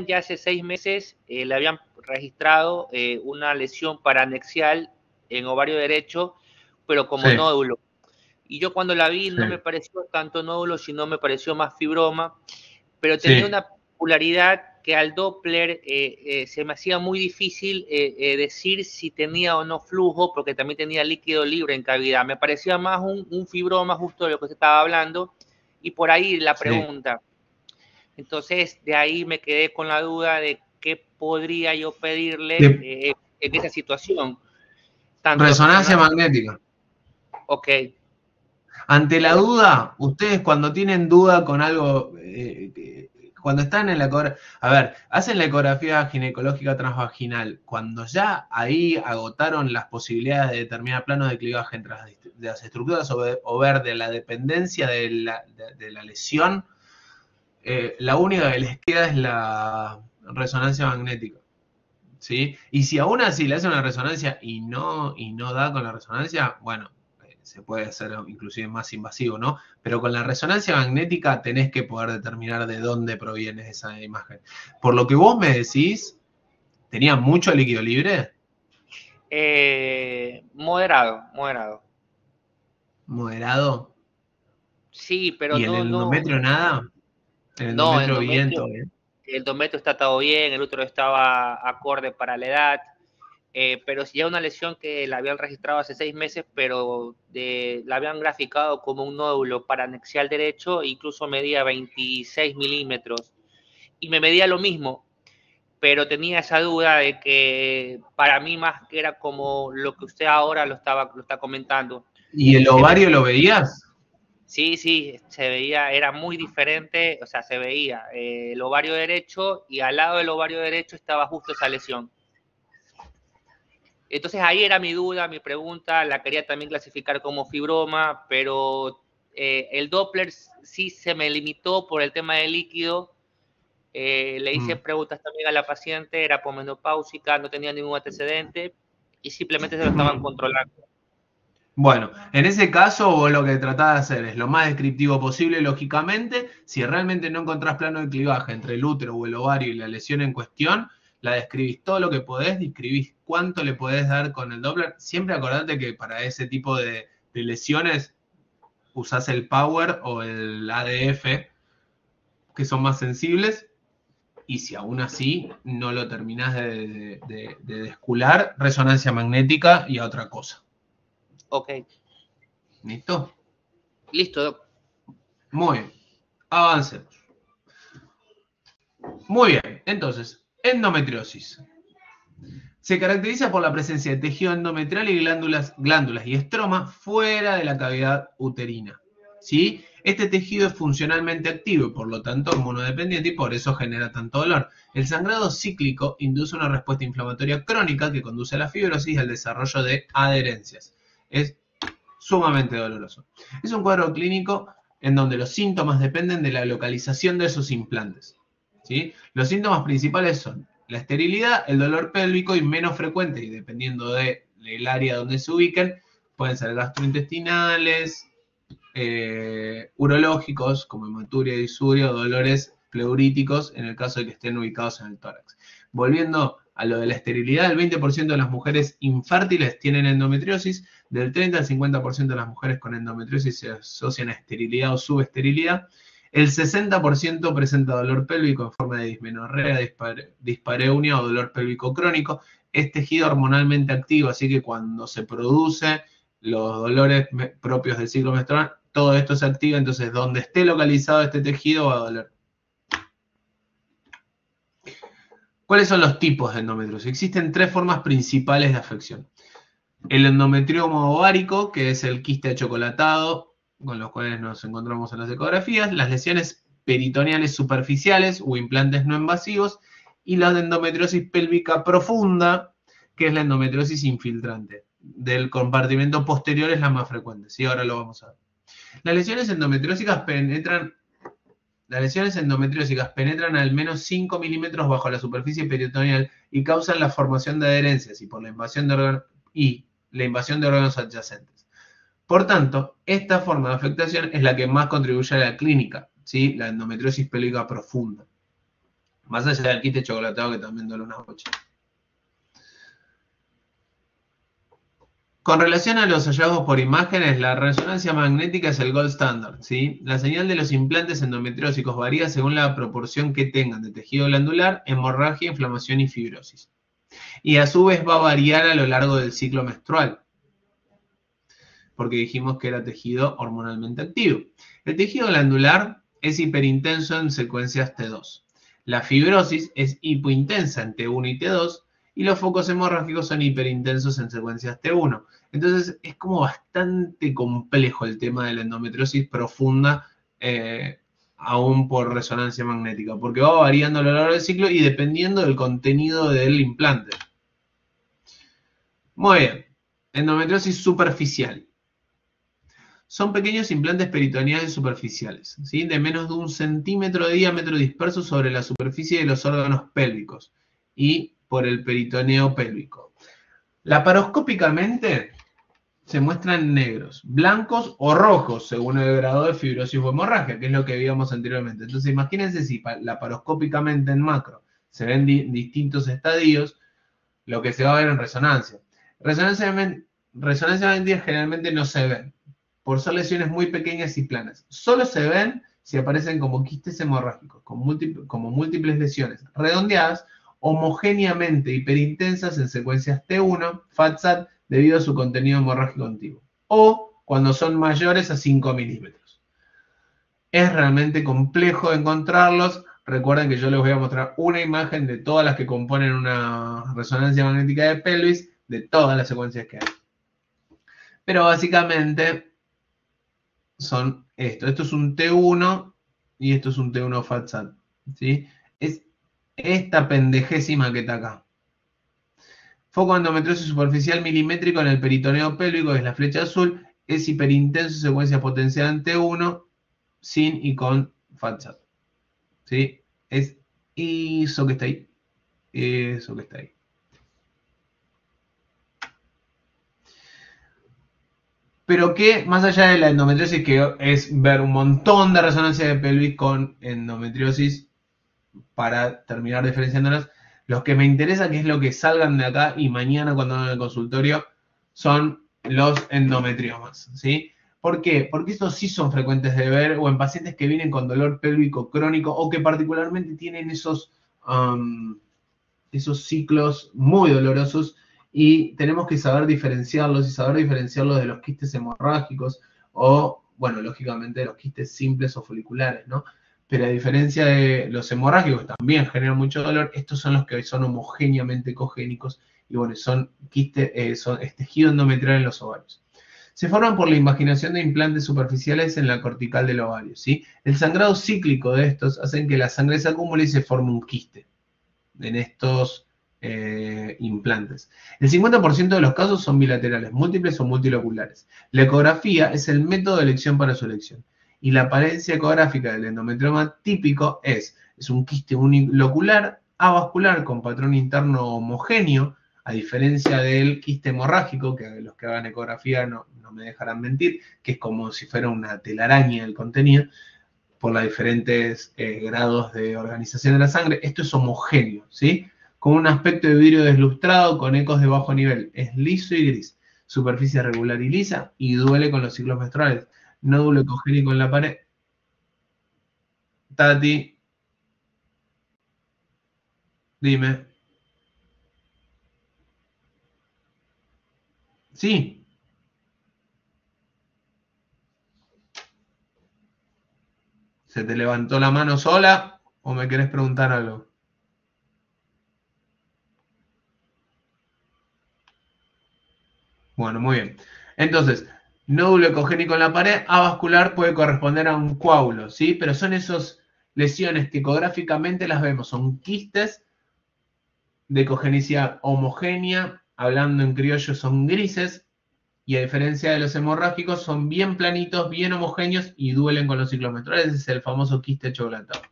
ya hace 6 meses, le habían registrado una lesión paranexial en ovario derecho, pero como nódulo. Y yo cuando la vi no me pareció tanto nódulo, sino me pareció más fibroma, pero tenía una popularidad que al Doppler se me hacía muy difícil decir si tenía o no flujo, porque también tenía líquido libre en cavidad. Me parecía más un fibroma, justo de lo que se estaba hablando, y por ahí la pregunta. Entonces, de ahí me quedé con la duda de qué podría yo pedirle en esa situación. Resonancia magnética. Ok. Ante la duda, ustedes cuando tienen duda con algo, cuando están en la ecografía, a ver, hacen la ecografía ginecológica transvaginal, cuando ya ahí agotaron las posibilidades de determinar planos de clivaje entre las estructuras o ver de la dependencia de la lesión, la única que les queda es la resonancia magnética, ¿sí? Y si aún así le hacen una resonancia y no da con la resonancia, bueno, se puede hacer inclusive más invasivo, ¿no? Pero con la resonancia magnética tenés que poder determinar de dónde proviene esa imagen. Por lo que vos me decís, ¿tenía mucho líquido libre? Moderado. ¿Moderado? Sí, pero ¿Y el endometrio nada? El no, endometrio bien, todo bien. el endometrio está todo bien, el útero estaba acorde para la edad, pero si ya una lesión que la habían registrado hace 6 meses, pero la habían graficado como un nódulo paranexial derecho, incluso medía 26 milímetros, y me medía lo mismo, pero tenía esa duda de que para mí más que era como lo que usted ahora lo está comentando. ¿Y el ovario lo veías? Sí, se veía, era muy diferente, o sea, se veía el ovario derecho y al lado del ovario derecho estaba justo esa lesión. Entonces ahí era mi duda, mi pregunta, la quería también clasificar como fibroma, pero el Doppler sí se me limitó por el tema del líquido. Le hice preguntas también a la paciente, era posmenopáusica, no tenía ningún antecedente y simplemente se lo estaban controlando. Bueno, en ese caso vos lo que tratás de hacer es lo más descriptivo posible, lógicamente. Si realmente no encontrás plano de clivaje entre el útero o el ovario y la lesión en cuestión, la describís todo lo que podés, describís cuánto le podés dar con el Doppler. Siempre acordate que para ese tipo de lesiones usás el Power o el ADF, que son más sensibles. Y si aún así no lo terminás de descular, resonancia magnética y a otra cosa. Ok. ¿Listo? Listo, Doc. Muy bien. Avancemos. Muy bien. Entonces, endometriosis. Se caracteriza por la presencia de tejido endometrial y glándulas y estroma fuera de la cavidad uterina. ¿Sí? Este tejido es funcionalmente activo y por lo tanto hormonodependiente y por eso genera tanto dolor. El sangrado cíclico induce una respuesta inflamatoria crónica que conduce a la fibrosis y al desarrollo de adherencias. Es sumamente doloroso. Es un cuadro clínico en donde los síntomas dependen de la localización de esos implantes, ¿sí? Los síntomas principales son la esterilidad, el dolor pélvico y menos frecuente, y dependiendo del área donde se ubiquen, pueden ser gastrointestinales, urológicos, como hematuria, disuria, o dolores pleuríticos en el caso de que estén ubicados en el tórax. Volviendo a lo de la esterilidad, el 20% de las mujeres infértiles tienen endometriosis, del 30 al 50% de las mujeres con endometriosis se asocian a esterilidad o subesterilidad, el 60% presenta dolor pélvico en forma de dismenorrea, dispareunia o dolor pélvico crónico. Es tejido hormonalmente activo, así que cuando se produce los dolores propios del ciclo menstrual, todo esto se activa, entonces donde esté localizado este tejido va a doler. ¿Cuáles son los tipos de endometriosis? Existen 3 formas principales de afección. El endometrioma ovárico, que es el quiste achocolatado, con los cuales nos encontramos en las ecografías, las lesiones peritoneales superficiales o implantes no invasivos, y la endometriosis pélvica profunda, que es la endometriosis infiltrante. Del compartimento posterior es la más frecuente, ¿sí? Ahora lo vamos a ver. Las lesiones endometriósicas penetran al menos 5 milímetros bajo la superficie peritoneal y causan la formación de adherencias y por la invasión de órganos adyacentes. Por tanto, esta forma de afectación es la que más contribuye a la clínica, ¿sí? La endometriosis pélvica profunda. Más allá del quiste chocolatado que también duele una bocha. Con relación a los hallazgos por imágenes, la resonancia magnética es el gold standard, ¿sí? La señal de los implantes endometriósicos varía según la proporción que tengan de tejido glandular, hemorragia, inflamación y fibrosis. Y a su vez va a variar a lo largo del ciclo menstrual, porque dijimos que era tejido hormonalmente activo. El tejido glandular es hiperintenso en secuencias T2. La fibrosis es hipointensa en T1 y T2, y los focos hemorrágicos son hiperintensos en secuencias T1. Entonces es como bastante complejo el tema de la endometriosis profunda, aún por resonancia magnética, porque va variando a lo largo del ciclo y dependiendo del contenido del implante. Muy bien, endometriosis superficial. son pequeños implantes peritoneales superficiales, ¿sí? De menos de 1 centímetro de diámetro dispersos sobre la superficie de los órganos pélvicos y por el peritoneo pélvico. Laparoscópicamente se muestran negros, blancos o rojos, según el grado de fibrosis o hemorragia, que es lo que vimos anteriormente. Entonces, imagínense si laparoscópicamente en macro se ven distintos estadios, lo que se va a ver en resonancia. Resonancia magnética generalmente no se ven, por ser lesiones muy pequeñas y planas. Solo se ven si aparecen como quistes hemorrágicos, como múltiples lesiones redondeadas, homogéneamente hiperintensas en secuencias T1, FATSAT, debido a su contenido hemorrágico antiguo, o cuando son mayores a 5 milímetros. Es realmente complejo encontrarlos. Recuerden que yo les voy a mostrar una imagen de todas las que componen una resonancia magnética de pelvis, de todas las secuencias que hay. Pero básicamente son esto. Esto es un T1 y esto es un T1 FATSAT, ¿sí? Es esta pendejésima que está acá. Foco endometriosis superficial milimétrico en el peritoneo pélvico, es la flecha azul, es hiperintenso, secuencia potenciada en T1, sin y con FATSAT. ¿Sí? Es eso que está ahí. Eso que está ahí. Pero que, más allá de la endometriosis, que es ver un montón de resonancia de pelvis con endometriosis para terminar diferenciándolas, los que me interesa que es lo que salgan de acá y mañana cuando hagan el consultorio son los endometriomas, ¿sí? ¿Por qué? Porque estos sí son frecuentes de ver o en pacientes que vienen con dolor pélvico crónico o que particularmente tienen esos ciclos muy dolorosos y tenemos que saber diferenciarlos y saber diferenciarlos de los quistes hemorrágicos o, bueno, lógicamente de los quistes simples o foliculares, ¿no? Pero a diferencia de los hemorrágicos, que también generan mucho dolor, estos son los que son homogéneamente ecogénicos y, bueno, son quistes, es tejido endometrial en los ovarios. Se forman por la invaginación de implantes superficiales en la cortical del ovario, ¿sí? El sangrado cíclico de estos hacen que la sangre se acumule y se forme un quiste en estos implantes. El 50% de los casos son bilaterales, múltiples o multiloculares. La ecografía es el método de elección para su elección. Y la apariencia ecográfica del endometrioma típico es un quiste unilocular, avascular, con patrón interno homogéneo, a diferencia del quiste hemorrágico, que los que hagan ecografía no me dejarán mentir, que es como si fuera una telaraña el contenido, por los diferentes grados de organización de la sangre. Esto es homogéneo, ¿sí? Con un aspecto de vidrio deslustrado, con ecos de bajo nivel. Es liso y gris. Superficie regular y lisa y duele con los ciclos menstruales. Nódulo ecogénico en la pared. Tati, dime. Sí. ¿Se te levantó la mano sola o me querés preguntar algo? Bueno, muy bien. Entonces, nódulo ecogénico en la pared, avascular puede corresponder a un coágulo, ¿sí? Pero son esas lesiones que ecográficamente las vemos, son quistes de ecogenicidad homogénea, hablando en criollo son grises, y a diferencia de los hemorrágicos son bien planitos, bien homogéneos y duelen con los ciclos menstruales. Ese es el famoso quiste chocolatado.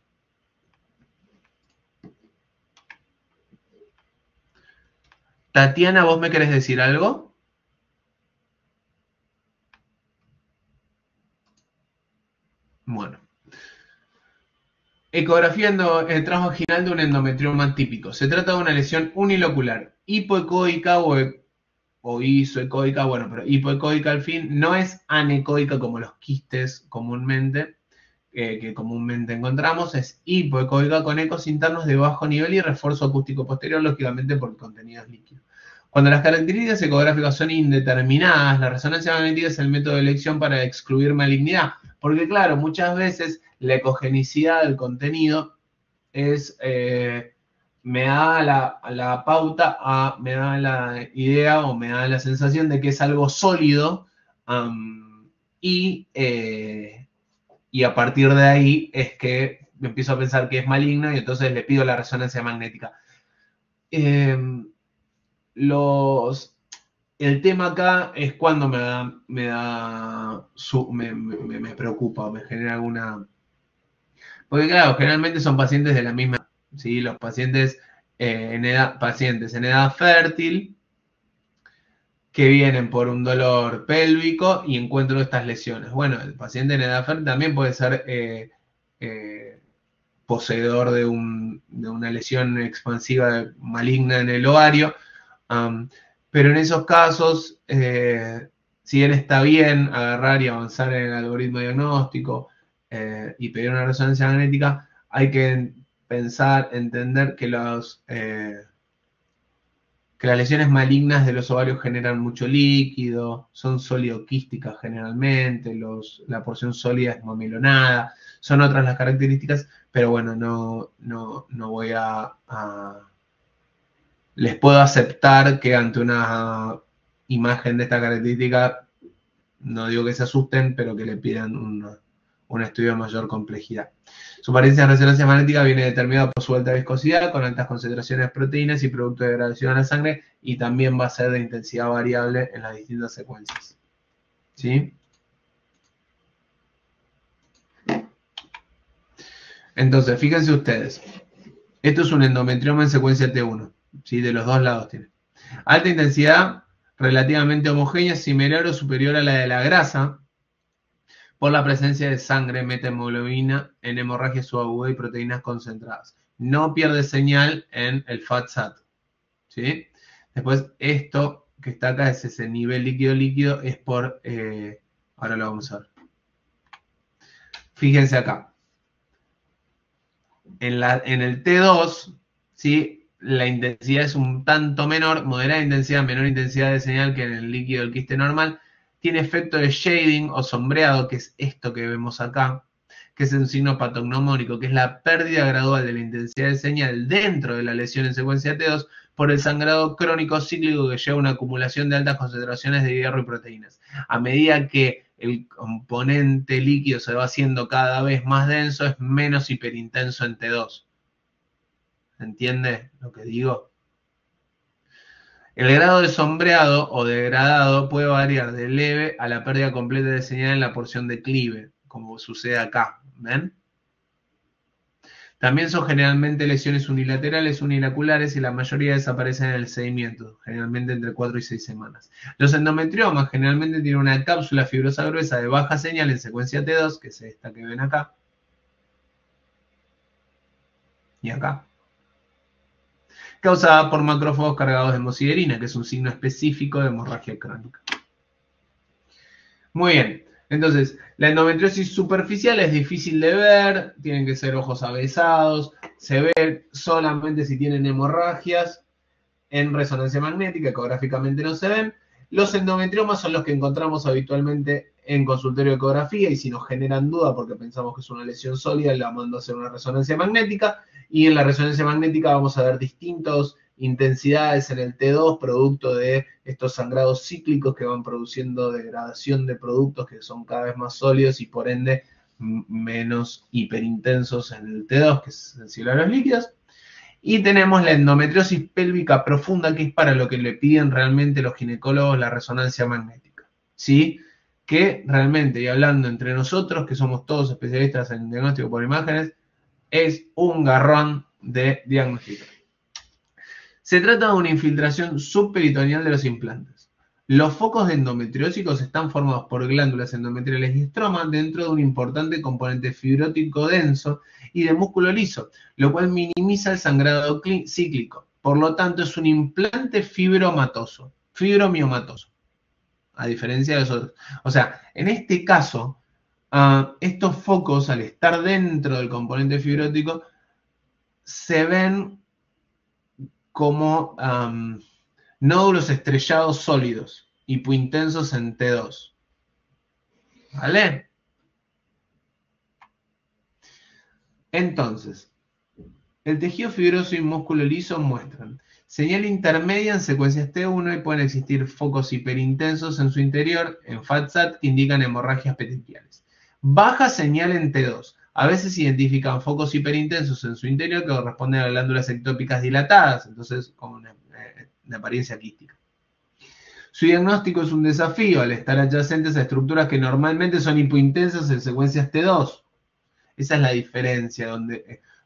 Tatiana, ¿vos me querés decir algo? Bueno. Ecografía transvaginal de un endometrioma típico. Se trata de una lesión unilocular, hipoecoica o isoecoica, bueno, pero hipoecoica al fin, no es anecoica como los quistes comúnmente, que comúnmente encontramos, es hipoecoica con ecos internos de bajo nivel y refuerzo acústico posterior, lógicamente por el contenido líquido. Cuando las características ecográficas son indeterminadas, la resonancia magnética es el método de elección para excluir malignidad, porque claro, muchas veces la ecogenicidad del contenido es... me da la pauta, me da la idea o me da la sensación de que es algo sólido y a partir de ahí es que me empiezo a pensar que es maligno y entonces le pido la resonancia magnética. el tema acá es cuando me preocupa, me genera alguna... Porque claro, generalmente son pacientes de la misma, ¿sí? Los pacientes en edad fértil que vienen por un dolor pélvico y encuentro estas lesiones. Bueno, el paciente en edad fértil también puede ser poseedor de una lesión expansiva maligna en el ovario, pero en esos casos, si bien está bien agarrar y avanzar en el algoritmo diagnóstico y pedir una resonancia magnética, hay que entender que las lesiones malignas de los ovarios generan mucho líquido, son sólido-quísticas generalmente, la porción sólida es mamilonada, son otras las características, pero bueno, no voy les puedo aceptar que ante una imagen de esta característica, no digo que se asusten, pero que le pidan un estudio de mayor complejidad. Su apariencia de resonancia magnética viene determinada por su alta viscosidad, con altas concentraciones de proteínas y producto de degradación a la sangre, y también va a ser de intensidad variable en las distintas secuencias. ¿Sí? Entonces, fíjense ustedes. Esto es un endometrioma en secuencia T1. ¿Sí? De los dos lados tiene. Alta intensidad, relativamente homogénea, similar o superior a la de la grasa, por la presencia de sangre, metahemoglobina en hemorragia subaguda y proteínas concentradas. No pierde señal en el FAT-SAT. ¿Sí? Después, esto que está acá es ese nivel líquido-líquido, es por... ahora lo vamos a ver. Fíjense acá. En el T2, ¿sí? La intensidad es un tanto menor, moderada intensidad, menor intensidad de señal que en el líquido del quiste normal. Tiene efecto de shading o sombreado, que es esto que vemos acá, que es un signo patognomónico, que es la pérdida gradual de la intensidad de señal dentro de la lesión en secuencia T2 por el sangrado crónico cíclico que lleva a una acumulación de altas concentraciones de hierro y proteínas. A medida que el componente líquido se va haciendo cada vez más denso, es menos hiperintenso en T2. ¿Se entiende lo que digo? El grado de sombreado o degradado puede variar de leve a la pérdida completa de señal en la porción declive, como sucede acá. ¿Ven? También son generalmente lesiones unilaterales, unilaculares, y la mayoría desaparecen en el seguimiento, generalmente entre 4 y 6 semanas. Los endometriomas generalmente tienen una cápsula fibrosa gruesa de baja señal en secuencia T2, que es esta que ven acá, y acá, causada por macrófagos cargados de hemosiderina, que es un signo específico de hemorragia crónica. Muy bien, entonces, la endometriosis superficial es difícil de ver, tienen que ser ojos avesados, se ve solamente si tienen hemorragias en resonancia magnética, ecográficamente no se ven. Los endometriomas son los que encontramos habitualmente en consultorio de ecografía, y si nos generan duda porque pensamos que es una lesión sólida, la mando a hacer una resonancia magnética, y en la resonancia magnética vamos a ver distintas intensidades en el T2, producto de estos sangrados cíclicos que van produciendo degradación de productos que son cada vez más sólidos y por ende menos hiperintensos en el T2, que es sensible a los líquidos. Y tenemos la endometriosis pélvica profunda, que es para lo que le piden realmente los ginecólogos la resonancia magnética. ¿Sí? Que realmente, y hablando entre nosotros, que somos todos especialistas en diagnóstico por imágenes, es un garrón de diagnóstico. Se trata de una infiltración subperitoneal de los implantes. Los focos de endometriósicos están formados por glándulas endometriales y estroma dentro de un importante componente fibrótico denso y de músculo liso, lo cual minimiza el sangrado cíclico. Por lo tanto, es un implante fibromatoso, fibromiomatoso, a diferencia de los otros. O sea, en este caso, estos focos, al estar dentro del componente fibrótico, se ven como nódulos estrellados sólidos, hipointensos en T2. ¿Vale? Entonces, el tejido fibroso y músculo liso muestran señal intermedia en secuencias T1 y pueden existir focos hiperintensos en su interior, en FAT-SAT, que indican hemorragias petequiales. Baja señal en T2. A veces se identifican focos hiperintensos en su interior que corresponden a glándulas ectópicas dilatadas, entonces como una apariencia quística. Su diagnóstico es un desafío al estar adyacentes a estructuras que normalmente son hipointensas en secuencias T2. Esa es la diferencia,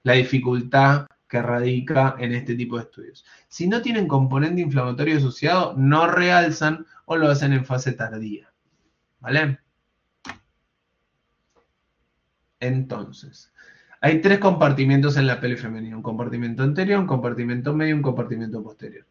la dificultad que radica en este tipo de estudios. Si no tienen componente inflamatorio asociado, no realzan o lo hacen en fase tardía. ¿Vale? Entonces, hay 3 compartimientos en la peli femenina. Un compartimento anterior, un compartimento medio y un compartimento posterior.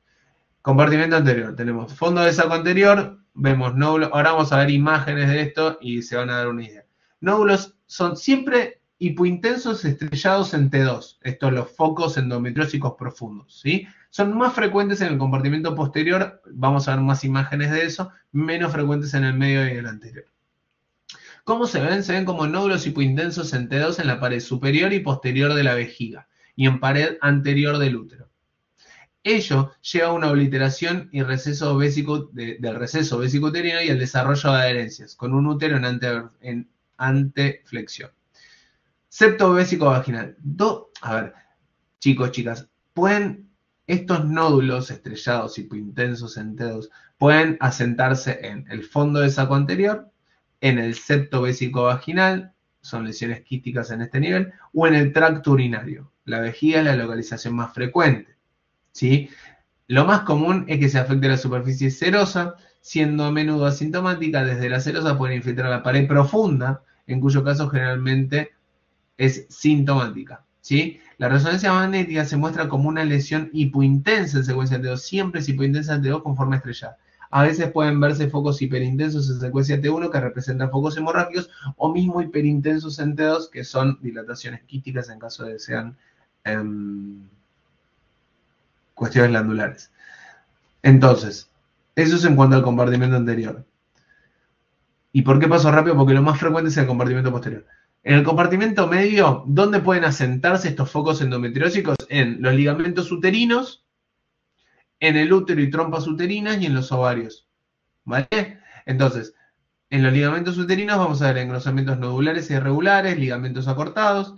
Compartimento anterior, tenemos fondo de saco anterior, vemos nódulos. Ahora vamos a ver imágenes de esto y se van a dar una idea. Nódulos son siempre hipointensos estrellados en T2. Estos los focos endometriósicos profundos, ¿sí? Son más frecuentes en el compartimento posterior, vamos a ver más imágenes de eso, menos frecuentes en el medio y en el anterior. ¿Cómo se ven? Se ven como nódulos hipointensos en T2 en la pared superior y posterior de la vejiga y en pared anterior del útero. Ello lleva a una obliteración y receso del receso vesicouterino y al desarrollo de adherencias, con un útero en anteflexión. Septo vésico vaginal. A ver, chicos, chicas, estos nódulos estrellados hipointensos en T2 pueden asentarse en el fondo de saco anterior, en el septo vésico vaginal, son lesiones quísticas en este nivel, o en el tracto urinario. La vejiga es la localización más frecuente, ¿sí? Lo más común es que se afecte la superficie serosa, siendo a menudo asintomática. Desde la serosa pueden infiltrar la pared profunda, en cuyo caso generalmente es sintomática, ¿sí? La resonancia magnética se muestra como una lesión hipointensa en secuencia T2, siempre es hipointensa en T2 con forma estrellada. A veces pueden verse focos hiperintensos en secuencia T1 que representan focos hemorrágicos o mismo hiperintensos en T2 que son dilataciones quísticas en caso de que sean cuestiones glandulares. Entonces, eso es en cuanto al compartimento anterior. ¿Y por qué paso rápido? Porque lo más frecuente es el compartimento posterior. En el compartimento medio, ¿dónde pueden asentarse estos focos endometriósicos? En los ligamentos uterinos, en el útero y trompas uterinas y en los ovarios. ¿Vale? Entonces, en los ligamentos uterinos vamos a ver engrosamientos nodulares e irregulares, ligamentos acortados.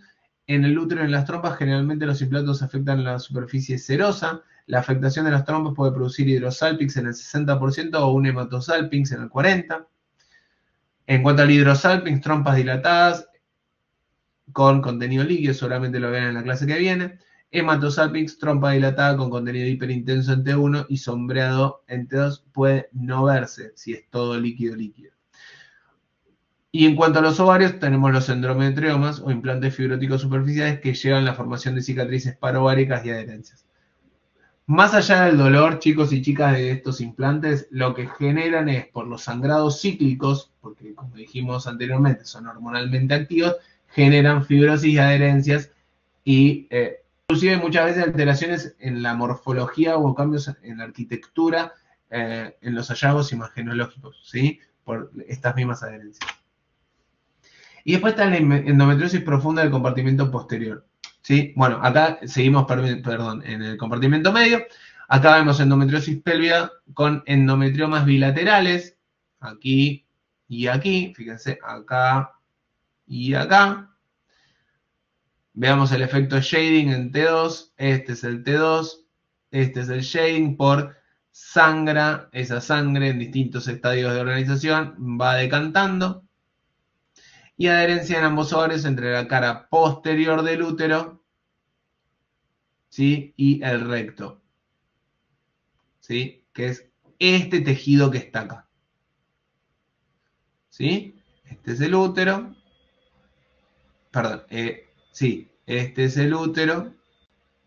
En el útero y en las trompas generalmente los implantos afectan la superficie serosa. La afectación de las trompas puede producir hidrosalpinx en el 60% o un hematosalpinx en el 40%. En cuanto al hidrosalpinx, trompas dilatadas con contenido líquido, seguramente lo verán en la clase que viene. Hematosalpinx, trompa dilatada con contenido hiperintenso en T1 y sombreado en T2 puede no verse si es todo líquido. Y en cuanto a los ovarios, tenemos los endometriomas o implantes fibróticos superficiales que llevan la formación de cicatrices parováricas y adherencias. Más allá del dolor, chicos y chicas, de estos implantes, lo que generan es, por los sangrados cíclicos, porque como dijimos anteriormente, son hormonalmente activos, generan fibrosis y adherencias y inclusive muchas veces alteraciones en la morfología o cambios en la arquitectura en los hallazgos imagenológicos, ¿sí? Por estas mismas adherencias. Y después está la endometriosis profunda del compartimento posterior, ¿sí? Bueno, acá seguimos, en el compartimento medio. Acá vemos endometriosis pélvica con endometriomas bilaterales, aquí y aquí, fíjense, acá y acá. Veamos el efecto shading en T2, este es el T2, este es el shading por sangra, esa sangre en distintos estadios de organización va decantando. Y adherencia en ambos ovarios entre la cara posterior del útero, ¿sí? Y el recto, ¿sí? Que es este tejido que está acá, ¿sí? Este es el útero, perdón, sí, este es el útero,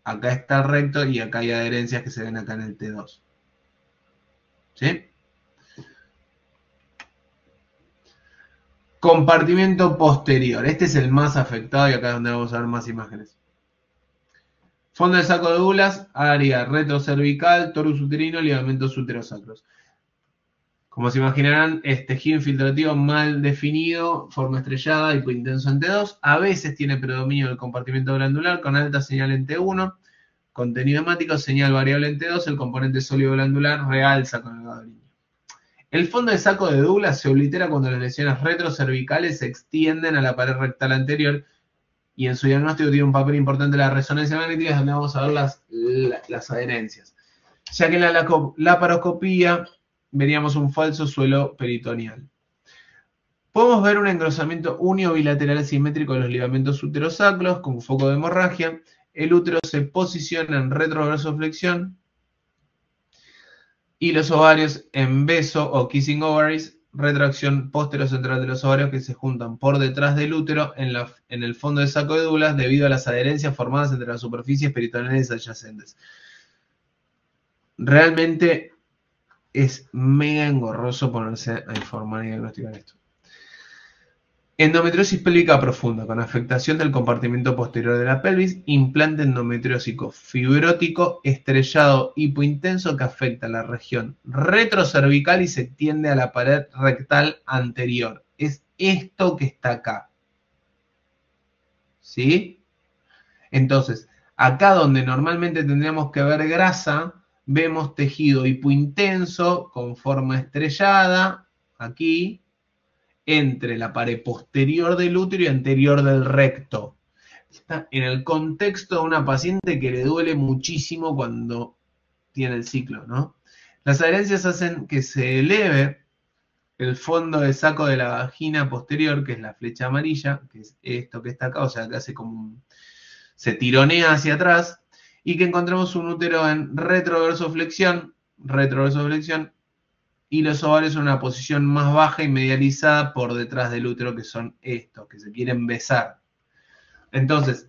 acá está el recto y acá hay adherencias que se ven acá en el T2, ¿sí? Compartimento posterior. Este es el más afectado y acá es donde vamos a ver más imágenes. Fondo del saco de Douglas, área retrocervical, torus uterino, ligamentos uterosacros. Como se imaginarán, es tejido infiltrativo mal definido, forma estrellada, hipointenso en T2. A veces tiene predominio del compartimento glandular con alta señal en T1. Contenido hemático, señal variable en T2. El componente sólido glandular realza con el gadolíneo. El fondo de saco de Douglas se oblitera cuando las lesiones retrocervicales se extienden a la pared rectal anterior y en su diagnóstico tiene un papel importante la resonancia magnética, donde vamos a ver las adherencias. Ya que en la laparoscopía veríamos un falso suelo peritoneal. Podemos ver un engrosamiento unio bilateral simétrico de los ligamentos uterosacros con foco de hemorragia. El útero se posiciona en retroversoflexión y los ovarios en beso o kissing ovaries, retracción posterocentral de los ovarios que se juntan por detrás del útero en el fondo del saco de Douglas debido a las adherencias formadas entre las superficies peritoneales adyacentes. Realmente es mega engorroso ponerse a informar y diagnosticar esto. Endometriosis pélvica profunda, con afectación del compartimento posterior de la pelvis, implante endometriósico fibrótico, estrellado hipointenso que afecta la región retrocervical y se extiende a la pared rectal anterior. Es esto que está acá. ¿Sí? Entonces, acá donde normalmente tendríamos que ver grasa, vemos tejido hipointenso con forma estrellada, aquí, entre la pared posterior del útero y anterior del recto. Está en el contexto de una paciente que le duele muchísimo cuando tiene el ciclo, ¿no? Las adherencias hacen que se eleve el fondo de saco de la vagina posterior, que es la flecha amarilla, que es esto que está acá, o sea, que hace como se tironea hacia atrás, y que encontramos un útero en retroversoflexión, y los ovarios en una posición más baja y medializada por detrás del útero, que son estos, que se quieren besar. Entonces,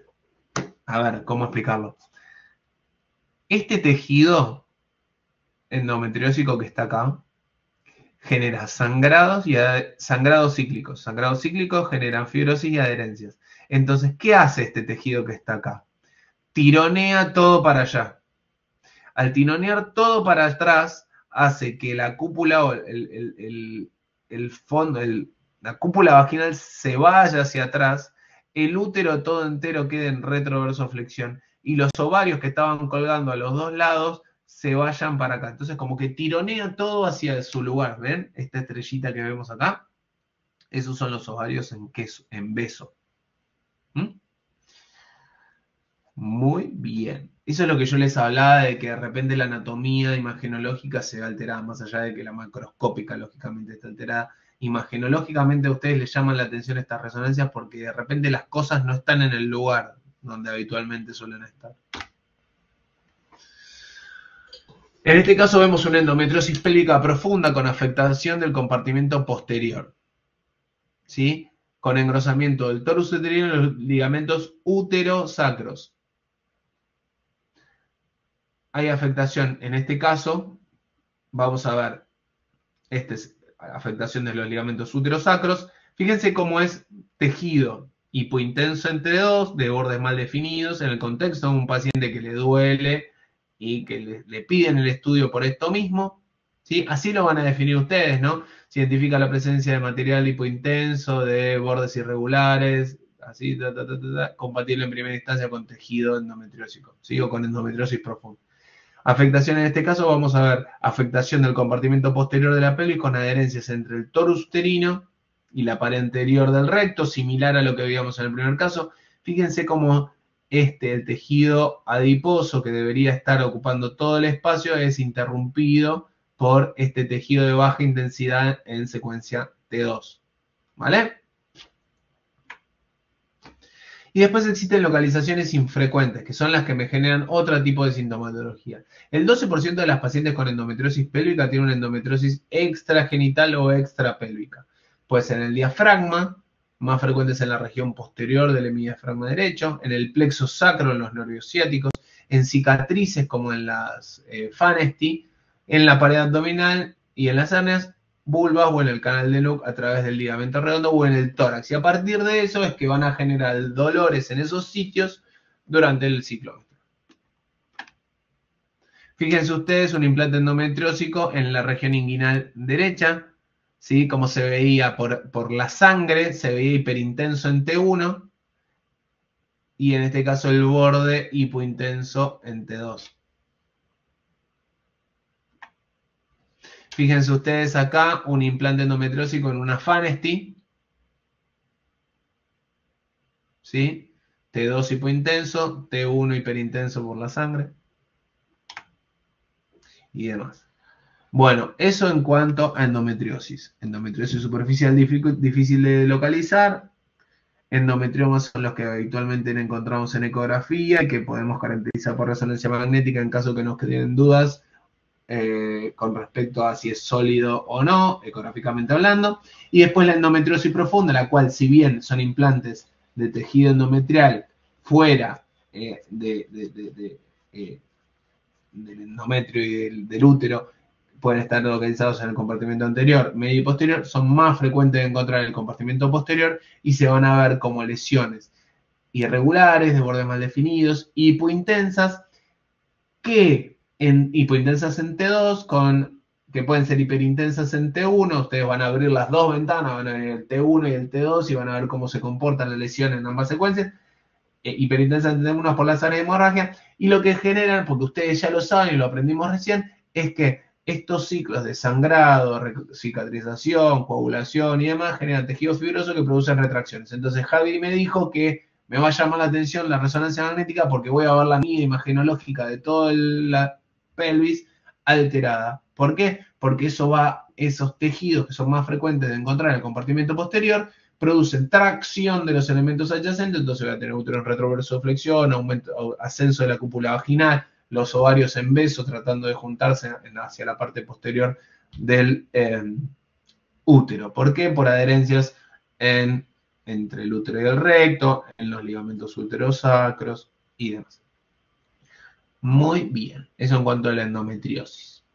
a ver, ¿cómo explicarlo? Este tejido endometriósico que está acá genera sangrados y sangrados cíclicos. Sangrados cíclicos generan fibrosis y adherencias. Entonces, ¿qué hace este tejido que está acá? Tironea todo para allá. Al tironear todo para atrás, hace que la cúpula o el fondo, la cúpula vaginal se vaya hacia atrás, el útero todo entero quede en retroversoflexión y los ovarios que estaban colgando a los dos lados se vayan para acá. Entonces como que tironea todo hacia su lugar, ¿ven? Esta estrellita que vemos acá, esos son los ovarios en beso. ¿Mm? Muy bien. Eso es lo que yo les hablaba de que de repente la anatomía imagenológica se ve alterada, más allá de que la macroscópica lógicamente está alterada. Imagenológicamente a ustedes les llaman la atención estas resonancias porque de repente las cosas no están en el lugar donde habitualmente suelen estar. En este caso vemos una endometriosis pélvica profunda con afectación del compartimento posterior, ¿sí? Con engrosamiento del torus uterino y los ligamentos uterosacros. Hay afectación, en este caso, vamos a ver, esta es afectación de los ligamentos uterosacros. Fíjense cómo es tejido hipointenso entre dos, de bordes mal definidos, en el contexto de un paciente que le duele y que le piden el estudio por esto mismo, ¿sí? Así lo van a definir ustedes, ¿no? Se identifica la presencia de material hipointenso, de bordes irregulares, así, compatible en primera instancia con tejido endometriósico, ¿sí? O con endometriosis profunda. Afectación en este caso, vamos a ver afectación del compartimento posterior de la pelvis con adherencias entre el torus uterino y la pared anterior del recto, similar a lo que veíamos en el primer caso. Fíjense cómo el tejido adiposo que debería estar ocupando todo el espacio es interrumpido por este tejido de baja intensidad en secuencia T2. ¿Vale? Y después existen localizaciones infrecuentes, que son las que me generan otro tipo de sintomatología. El 12% de las pacientes con endometriosis pélvica tienen una endometriosis extragenital o extrapélvica. Puede ser en el diafragma, más frecuentes en la región posterior del hemidiafragma derecho, en el plexo sacro, en los nervios ciáticos, en cicatrices como en las Fanesti, en la pared abdominal y en las hernias, vulvas o en el canal de Lug a través del ligamento redondo o en el tórax. Y a partir de eso es que van a generar dolores en esos sitios durante el ciclo. Fíjense ustedes un implante endometriósico en la región inguinal derecha, ¿sí? Como se veía por la sangre, se veía hiperintenso en T1 y en este caso el borde hipointenso en T2. Fíjense ustedes acá un implante endometriósico en una Fanesti, ¿sí? T2 hipointenso, T1 hiperintenso por la sangre y demás. Bueno, eso en cuanto a endometriosis. Endometriosis superficial difícil de localizar. Endometriomas son los que habitualmente encontramos en ecografía y que podemos caracterizar por resonancia magnética en caso que nos queden dudas con respecto a si es sólido o no, ecográficamente hablando. Y después la endometriosis profunda, la cual, si bien son implantes de tejido endometrial fuera del endometrio y del útero, pueden estar localizados en el compartimento anterior, medio y posterior, son más frecuentes de encontrar en el compartimento posterior y se van a ver como lesiones irregulares, de bordes mal definidos, hipointensas, hipointensas en T2, que pueden ser hiperintensas en T1, ustedes van a abrir las dos ventanas, van a ver el T1 y el T2 y van a ver cómo se comportan las lesiones en ambas secuencias, hiperintensas en T1 por las áreas de hemorragia, y lo que generan, porque ustedes ya lo saben y lo aprendimos recién, es que estos ciclos de sangrado, cicatrización, coagulación y demás generan tejido fibroso que producen retracciones. Entonces Javi me dijo que me va a llamar la atención la resonancia magnética porque voy a ver la mía imagenológica de toda la pelvis alterada. ¿Por qué? Porque esos tejidos que son más frecuentes de encontrar en el compartimento posterior producen tracción de los elementos adyacentes, entonces voy a tener útero en retroverso flexión, ascenso de la cúpula vaginal, los ovarios en beso tratando de juntarse hacia la parte posterior del útero. ¿Por qué? Por adherencias entre el útero y el recto, en los ligamentos uterosacros y demás. Muy bien, eso en cuanto a la endometriosis.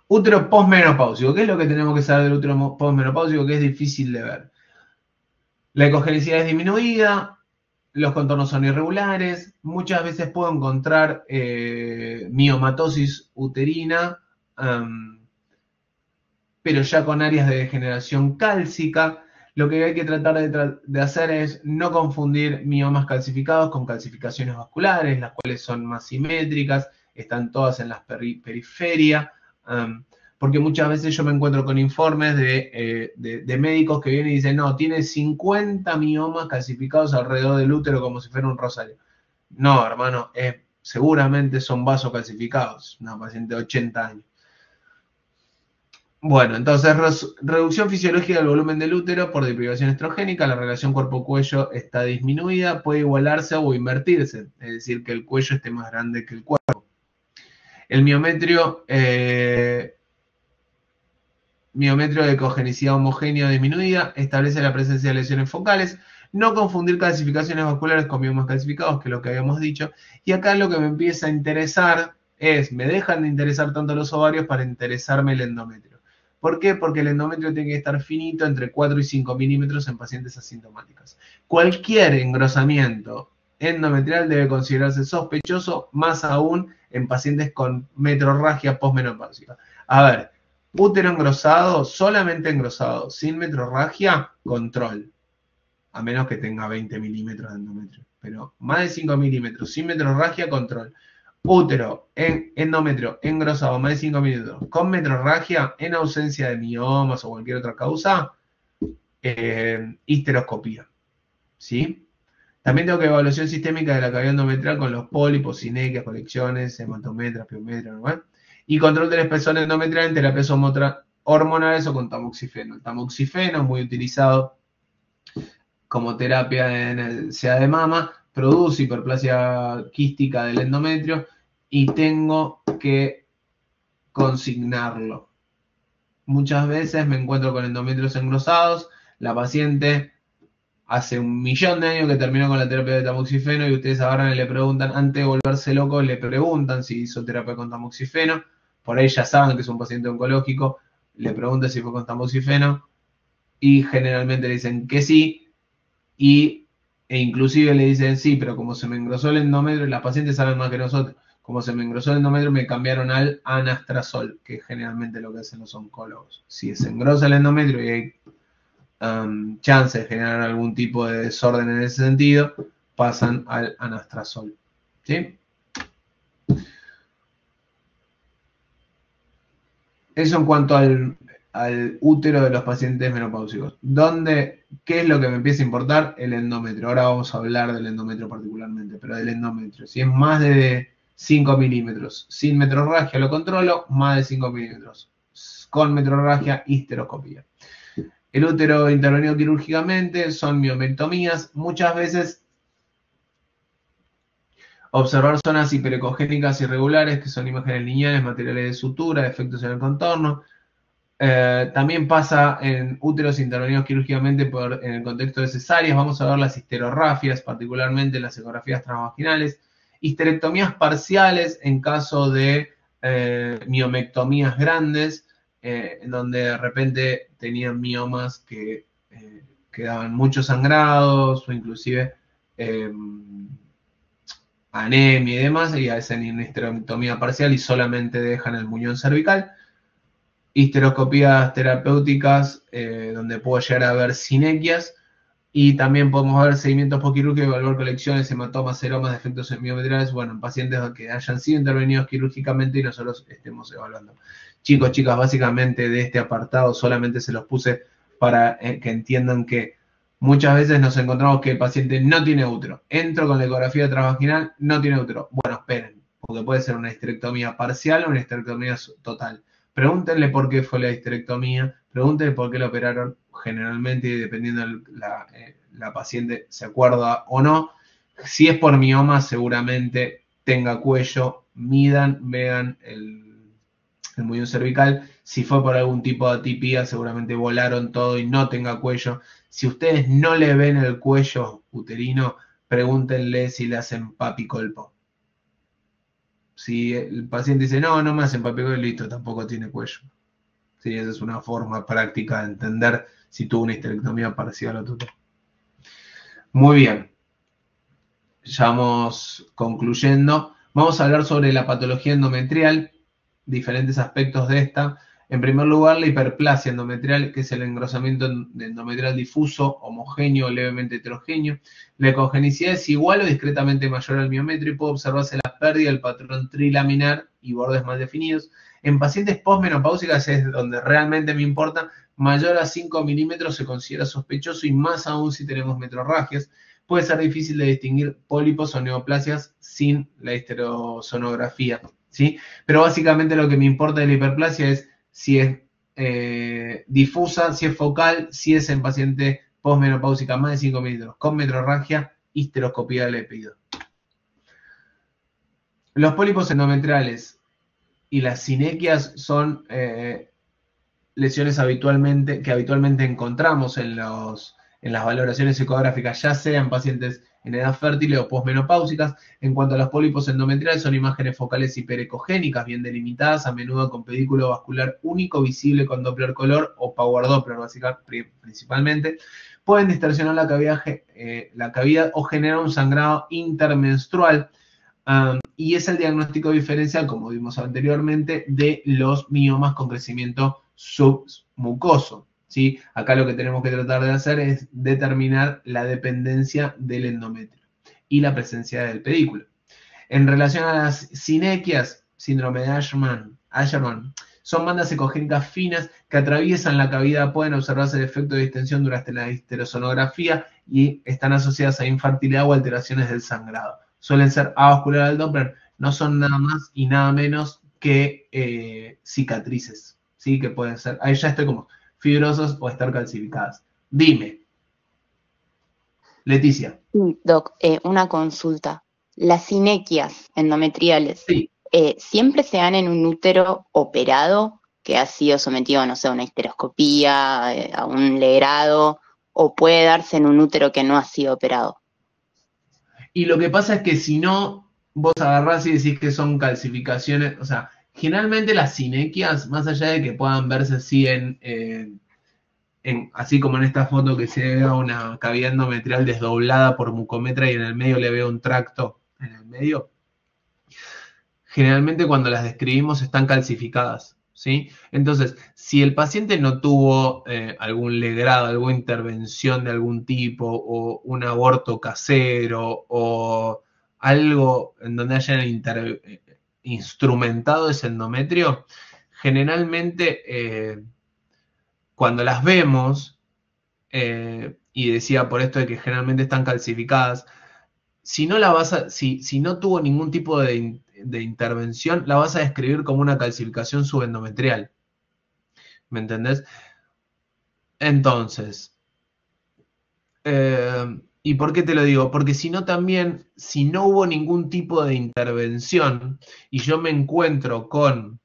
Útero posmenopáusico. ¿Qué es lo que tenemos que saber del útero posmenopáusico? Que es difícil de ver. La ecogenicidad es disminuida, los contornos son irregulares, muchas veces puedo encontrar miomatosis uterina, pero ya con áreas de degeneración cálcica. Lo que hay que tratar de hacer es no confundir miomas calcificados con calcificaciones vasculares, las cuales son más simétricas, están todas en las periferias, porque muchas veces yo me encuentro con informes de médicos que vienen y dicen, no, tiene 50 miomas calcificados alrededor del útero como si fuera un rosario. No, hermano, seguramente son vasocalcificados, una paciente de 80 años. Bueno, entonces reducción fisiológica del volumen del útero por deprivación estrogénica, la relación cuerpo-cuello está disminuida, puede igualarse o invertirse, es decir, que el cuello esté más grande que el cuerpo. El miometrio de ecogenicidad homogénea disminuida establece la presencia de lesiones focales, no confundir calcificaciones vasculares con miomas calcificados, que es lo que habíamos dicho, y acá lo que me empieza a interesar me dejan de interesar tanto los ovarios para interesarme el endometrio. ¿Por qué? Porque el endometrio tiene que estar finito entre 4 y 5 milímetros en pacientes asintomáticas. Cualquier engrosamiento endometrial debe considerarse sospechoso, más aún en pacientes con metrorragia posmenopáusica. A ver, útero engrosado, solamente engrosado, sin metrorragia, control. A menos que tenga 20 milímetros de endometrio. Pero más de 5 milímetros, sin metrorragia, control. Útero, endometrio, engrosado, más de 5 milímetros, con metrorragia, en ausencia de miomas o cualquier otra causa, histeroscopía. ¿Sí? También tengo que evaluación sistémica de la cavidad endometrial con los pólipos, sinequias, colecciones, hematometras, piometras, ¿no? Y control del espesor endometrial en terapias hormonales o con tamoxifeno. El tamoxifeno es muy utilizado como terapia en el SEA de mama, produce hiperplasia quística del endometrio y tengo que consignarlo. Muchas veces me encuentro con endometrios engrosados, la paciente hace 1.000.000 de años que terminó con la terapia de tamoxifeno y ustedes agarran y le preguntan, antes de volverse loco, le preguntan si hizo terapia con tamoxifeno, por ahí ya saben que es un paciente oncológico, le preguntan si fue con tamoxifeno y generalmente le dicen que sí, e inclusive le dicen sí, pero como se me engrosó el endometrio, las pacientes saben más que nosotros, como se me engrosó el endometrio me cambiaron al anastrozol, que es generalmente lo que hacen los oncólogos. Si se engrosa el endometrio y hay chance de generar algún tipo de desorden en ese sentido, pasan al anastrozol. ¿Sí? Eso en cuanto al útero de los pacientes menopáusicos. ¿Qué es lo que me empieza a importar? El endometrio. Ahora vamos a hablar del endometrio particularmente, pero del endometrio. Si es más de 5 milímetros. Sin metrorragia lo controlo, más de 5 milímetros. Con metrorragia, histeroscopía. El útero intervenido quirúrgicamente son miomectomías. Muchas veces observar zonas hiperecogénicas irregulares, que son imágenes lineales, materiales de sutura, defectos en el contorno. También pasa en úteros intervenidos quirúrgicamente en el contexto de cesáreas. Vamos a ver las histerorrafias, particularmente las ecografías transvaginales. Histerectomías parciales en caso de miomectomías grandes, en donde de repente tenían miomas que daban muchos sangrados o inclusive anemia y demás, y hacen una histerectomía parcial y solamente dejan el muñón cervical. Histeroscopías terapéuticas, donde puedo llegar a ver sinequias, y también podemos ver seguimientos postquirúrgicos, evaluar colecciones, hematomas, seromas, defectos miometriales, bueno, en pacientes que hayan sido intervenidos quirúrgicamente y nosotros estemos evaluando. Chicos, chicas, básicamente de este apartado solamente se los puse para que entiendan que muchas veces nos encontramos que el paciente no tiene útero. Entro con la ecografía transvaginal, no tiene útero. Bueno, esperen, porque puede ser una histerectomía parcial o una histerectomía total. Pregúntenle por qué fue la histerectomía, pregúntenle por qué la operaron, generalmente, y dependiendo la paciente se acuerda o no. Si es por mioma, seguramente tenga cuello, midan, vean el muñón cervical. Si fue por algún tipo de atipía, seguramente volaron todo y no tenga cuello. Si ustedes no le ven el cuello uterino, pregúntenle si le hacen papicolpo. Si el paciente dice, no me hacen papicolpo, listo, tampoco tiene cuello. Sí, esa es una forma práctica de entender si tuvo una histerectomía parcial o total. Muy bien. Ya vamos concluyendo. Vamos a hablar sobre la patología endometrial, diferentes aspectos de esta. En primer lugar, la hiperplasia endometrial, que es el engrosamiento endometrial difuso, homogéneo o levemente heterogéneo. La ecogenicidad es igual o discretamente mayor al miometrio y puede observarse la pérdida del patrón trilaminar y bordes mal definidos. En pacientes posmenopáusicas es donde realmente me importa. Mayor a 5 milímetros se considera sospechoso y más aún si tenemos metrorragias. Puede ser difícil de distinguir pólipos o neoplasias sin la histerosonografía, ¿sí? Pero básicamente lo que me importa de la hiperplasia es si es difusa, si es focal, si es en paciente posmenopáusica más de 5 milímetros, con metrorragia, histeroscopía del epídido. Los pólipos endometriales y las sinequias son lesiones que habitualmente encontramos en las valoraciones ecográficas, ya sean pacientes en edad fértil o posmenopáusicas. En cuanto a los pólipos endometriales, son imágenes focales hiperecogénicas, bien delimitadas, a menudo con pedículo vascular único visible con Doppler color o Power Doppler, básicamente, principalmente. Pueden distorsionar la cavidad o generar un sangrado intermenstrual. Y es el diagnóstico diferencial, como vimos anteriormente, de los miomas con crecimiento submucoso, ¿sí? Acá lo que tenemos que tratar de hacer es determinar la dependencia del endometrio y la presencia del pedículo. En relación a las sinequias, síndrome de Asherman, son bandas ecogénicas finas que atraviesan la cavidad, pueden observarse defectos de distensión durante la histerosonografía y están asociadas a infertilidad o alteraciones del sangrado. Suelen ser avascular al Doppler, no son nada más y nada menos que cicatrices, ¿sí? Que pueden ser, ahí ya estoy como fibrosas o estar calcificadas. Dime, Leticia. Sí, Doc, una consulta. Las sinequias endometriales, sí. ¿Siempre se dan en un útero operado que ha sido sometido, no sé, a una histeroscopía, a un legrado, o puede darse en un útero que no ha sido operado? Y lo que pasa es que si no, vos agarrás y decís que son calcificaciones, o sea, generalmente las sinequias, más allá de que puedan verse así así como en esta foto que se ve una cavidad endometrial desdoblada por mucometra y en el medio le veo un tracto en el medio, generalmente cuando las describimos están calcificadas, ¿sí? Entonces, si el paciente no tuvo algún legrado, alguna intervención de algún tipo, o un aborto casero, o algo en donde hayan instrumentado ese endometrio, generalmente cuando las vemos, y decía por esto de que generalmente están calcificadas, si no si no tuvo ningún tipo de intervención, la vas a describir como una calcificación subendometrial. ¿Me entendés? Entonces, ¿y por qué te lo digo? Porque si no también, si no hubo ningún tipo de intervención y yo me encuentro con...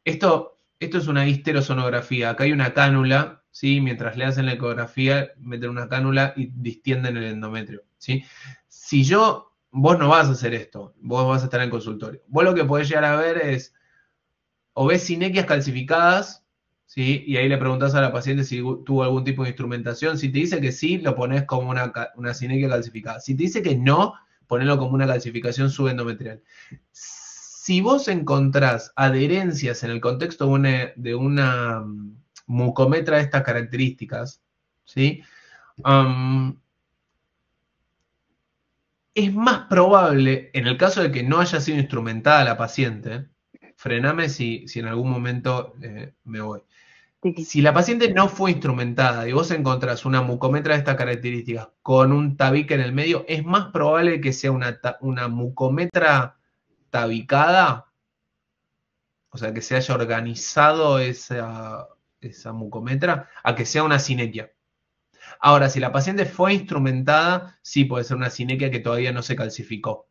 Esto es una histerosonografía. Acá hay una cánula, ¿sí? Mientras le hacen la ecografía, meten una cánula y distienden el endometrio, ¿sí? Si vos no vas a hacer esto, vos vas a estar en el consultorio. Vos lo que podés llegar a ver es, o ves sinequias calcificadas, ¿sí? Y ahí le preguntás a la paciente si tuvo algún tipo de instrumentación. Si te dice que sí, lo pones como una sinequia calcificada. Si te dice que no, ponelo como una calcificación subendometrial. Si vos encontrás adherencias en el contexto de una mucometra de estas características, ¿sí? Es más probable, en el caso de que no haya sido instrumentada la paciente, frename si en algún momento me voy. Si la paciente no fue instrumentada y vos encontrás una mucometra de estas características con un tabique en el medio, es más probable que sea una mucometra tabicada, o sea, que se haya organizado esa mucometra, a que sea una sinequia. Ahora, si la paciente fue instrumentada, sí puede ser una sinequia que todavía no se calcificó.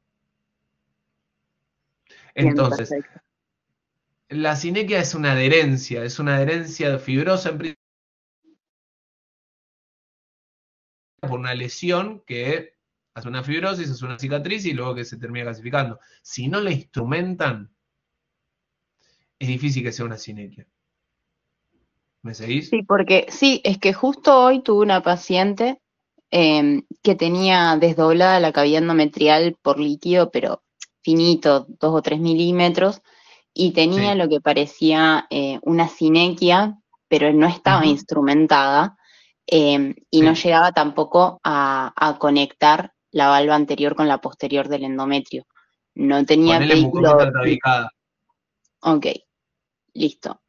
Entonces, bien, la sinequia es una adherencia fibrosa en principio por una lesión que hace una fibrosis, hace una cicatriz y luego que se termina calcificando. Si no la instrumentan, es difícil que sea una sinequia. ¿Me seguís? Sí, porque sí, es que justo hoy tuve una paciente que tenía desdoblada la cavidad endometrial por líquido, pero finito, 2 o 3 milímetros, y tenía Sí. lo que parecía una sinequia, pero no estaba instrumentada, y no llegaba tampoco a conectar la valva anterior con la posterior del endometrio. No tenía Ponele pedículo. mucometra tabicada. Ok, listo.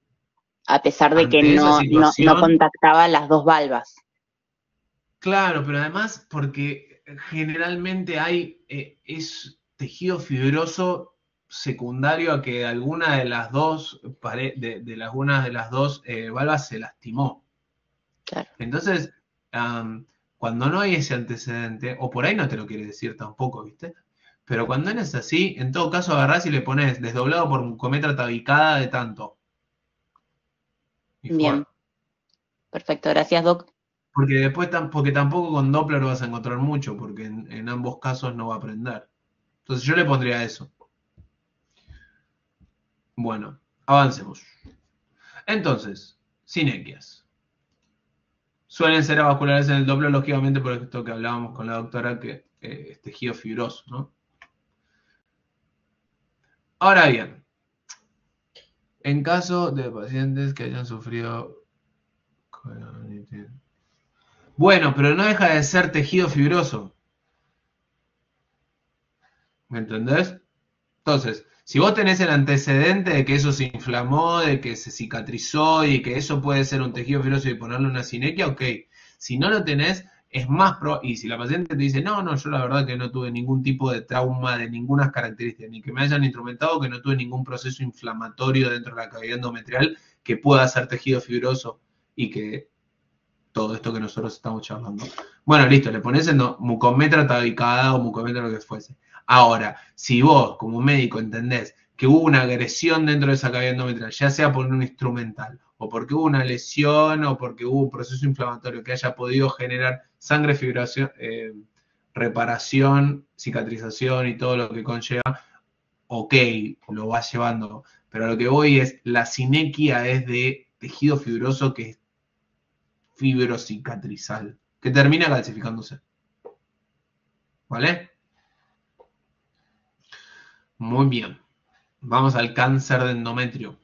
A pesar de que Ante esa no situación, contactaba las dos valvas. claro, pero además porque generalmente es tejido fibroso secundario a que alguna de las dos valvas se lastimó. Claro. Entonces, cuando no hay ese antecedente, o por ahí no te lo quiere decir tampoco, ¿viste? Pero cuando no es así, en todo caso agarrás y le pones desdoblado por mucometra tabicada de tanto. Y Bien. fuera. Perfecto, gracias, Doc. Porque tampoco con Doppler vas a encontrar mucho, porque en ambos casos no va a aprender. Entonces yo le pondría eso. Bueno, avancemos. Entonces, sinequias. Suelen ser avasculares en el Doppler, lógicamente, por esto que hablábamos con la doctora, que es tejido fibroso, ¿no? Ahora bien, en caso de pacientes que hayan sufrido... Bueno, pero no deja de ser tejido fibroso. ¿Me entendés? Entonces, si vos tenés el antecedente de que eso se inflamó, de que se cicatrizó y que eso puede ser un tejido fibroso y ponerle una sinequia, ok. Si no lo tenés, es más probable. Y si la paciente te dice, no, yo la verdad que no tuve ningún tipo de trauma de ninguna característica, ni que me hayan instrumentado, que no tuve ningún proceso inflamatorio dentro de la cavidad endometrial que pueda ser tejido fibroso y que todo esto que nosotros estamos charlando. Bueno, listo, le pones en mucometra tabicada o mucometra lo que fuese. Ahora, si vos como médico entendés que hubo una agresión dentro de esa cavidad endometrial, ya sea por un instrumental, o porque hubo una lesión, o porque hubo un proceso inflamatorio que haya podido generar sangre, fibración, reparación, cicatrización y todo lo que conlleva, ok, lo vas llevando. Pero a lo que voy es, la sinequia es de tejido fibroso que es fibrocicatrizal, que termina calcificándose. ¿Vale? Muy bien. Vamos al cáncer de endometrio.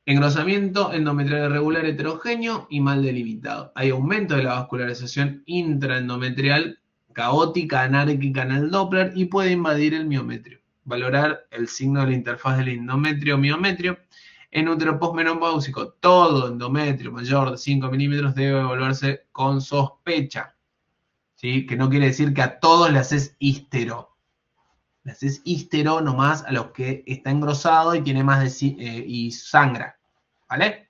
Engrosamiento endometrial irregular heterogéneo y mal delimitado. Hay aumento de la vascularización intraendometrial, caótica, anárquica en el Doppler y puede invadir el miometrio. Valorar el signo de la interfaz del endometrio-miometrio. En útero posmenopáusico, todo endometrio mayor de 5 milímetros debe evaluarse con sospecha. ¿sí? Que no quiere decir que a todos le haces histero. Le haces histero nomás a los que está engrosado y tiene más y sangra, ¿vale?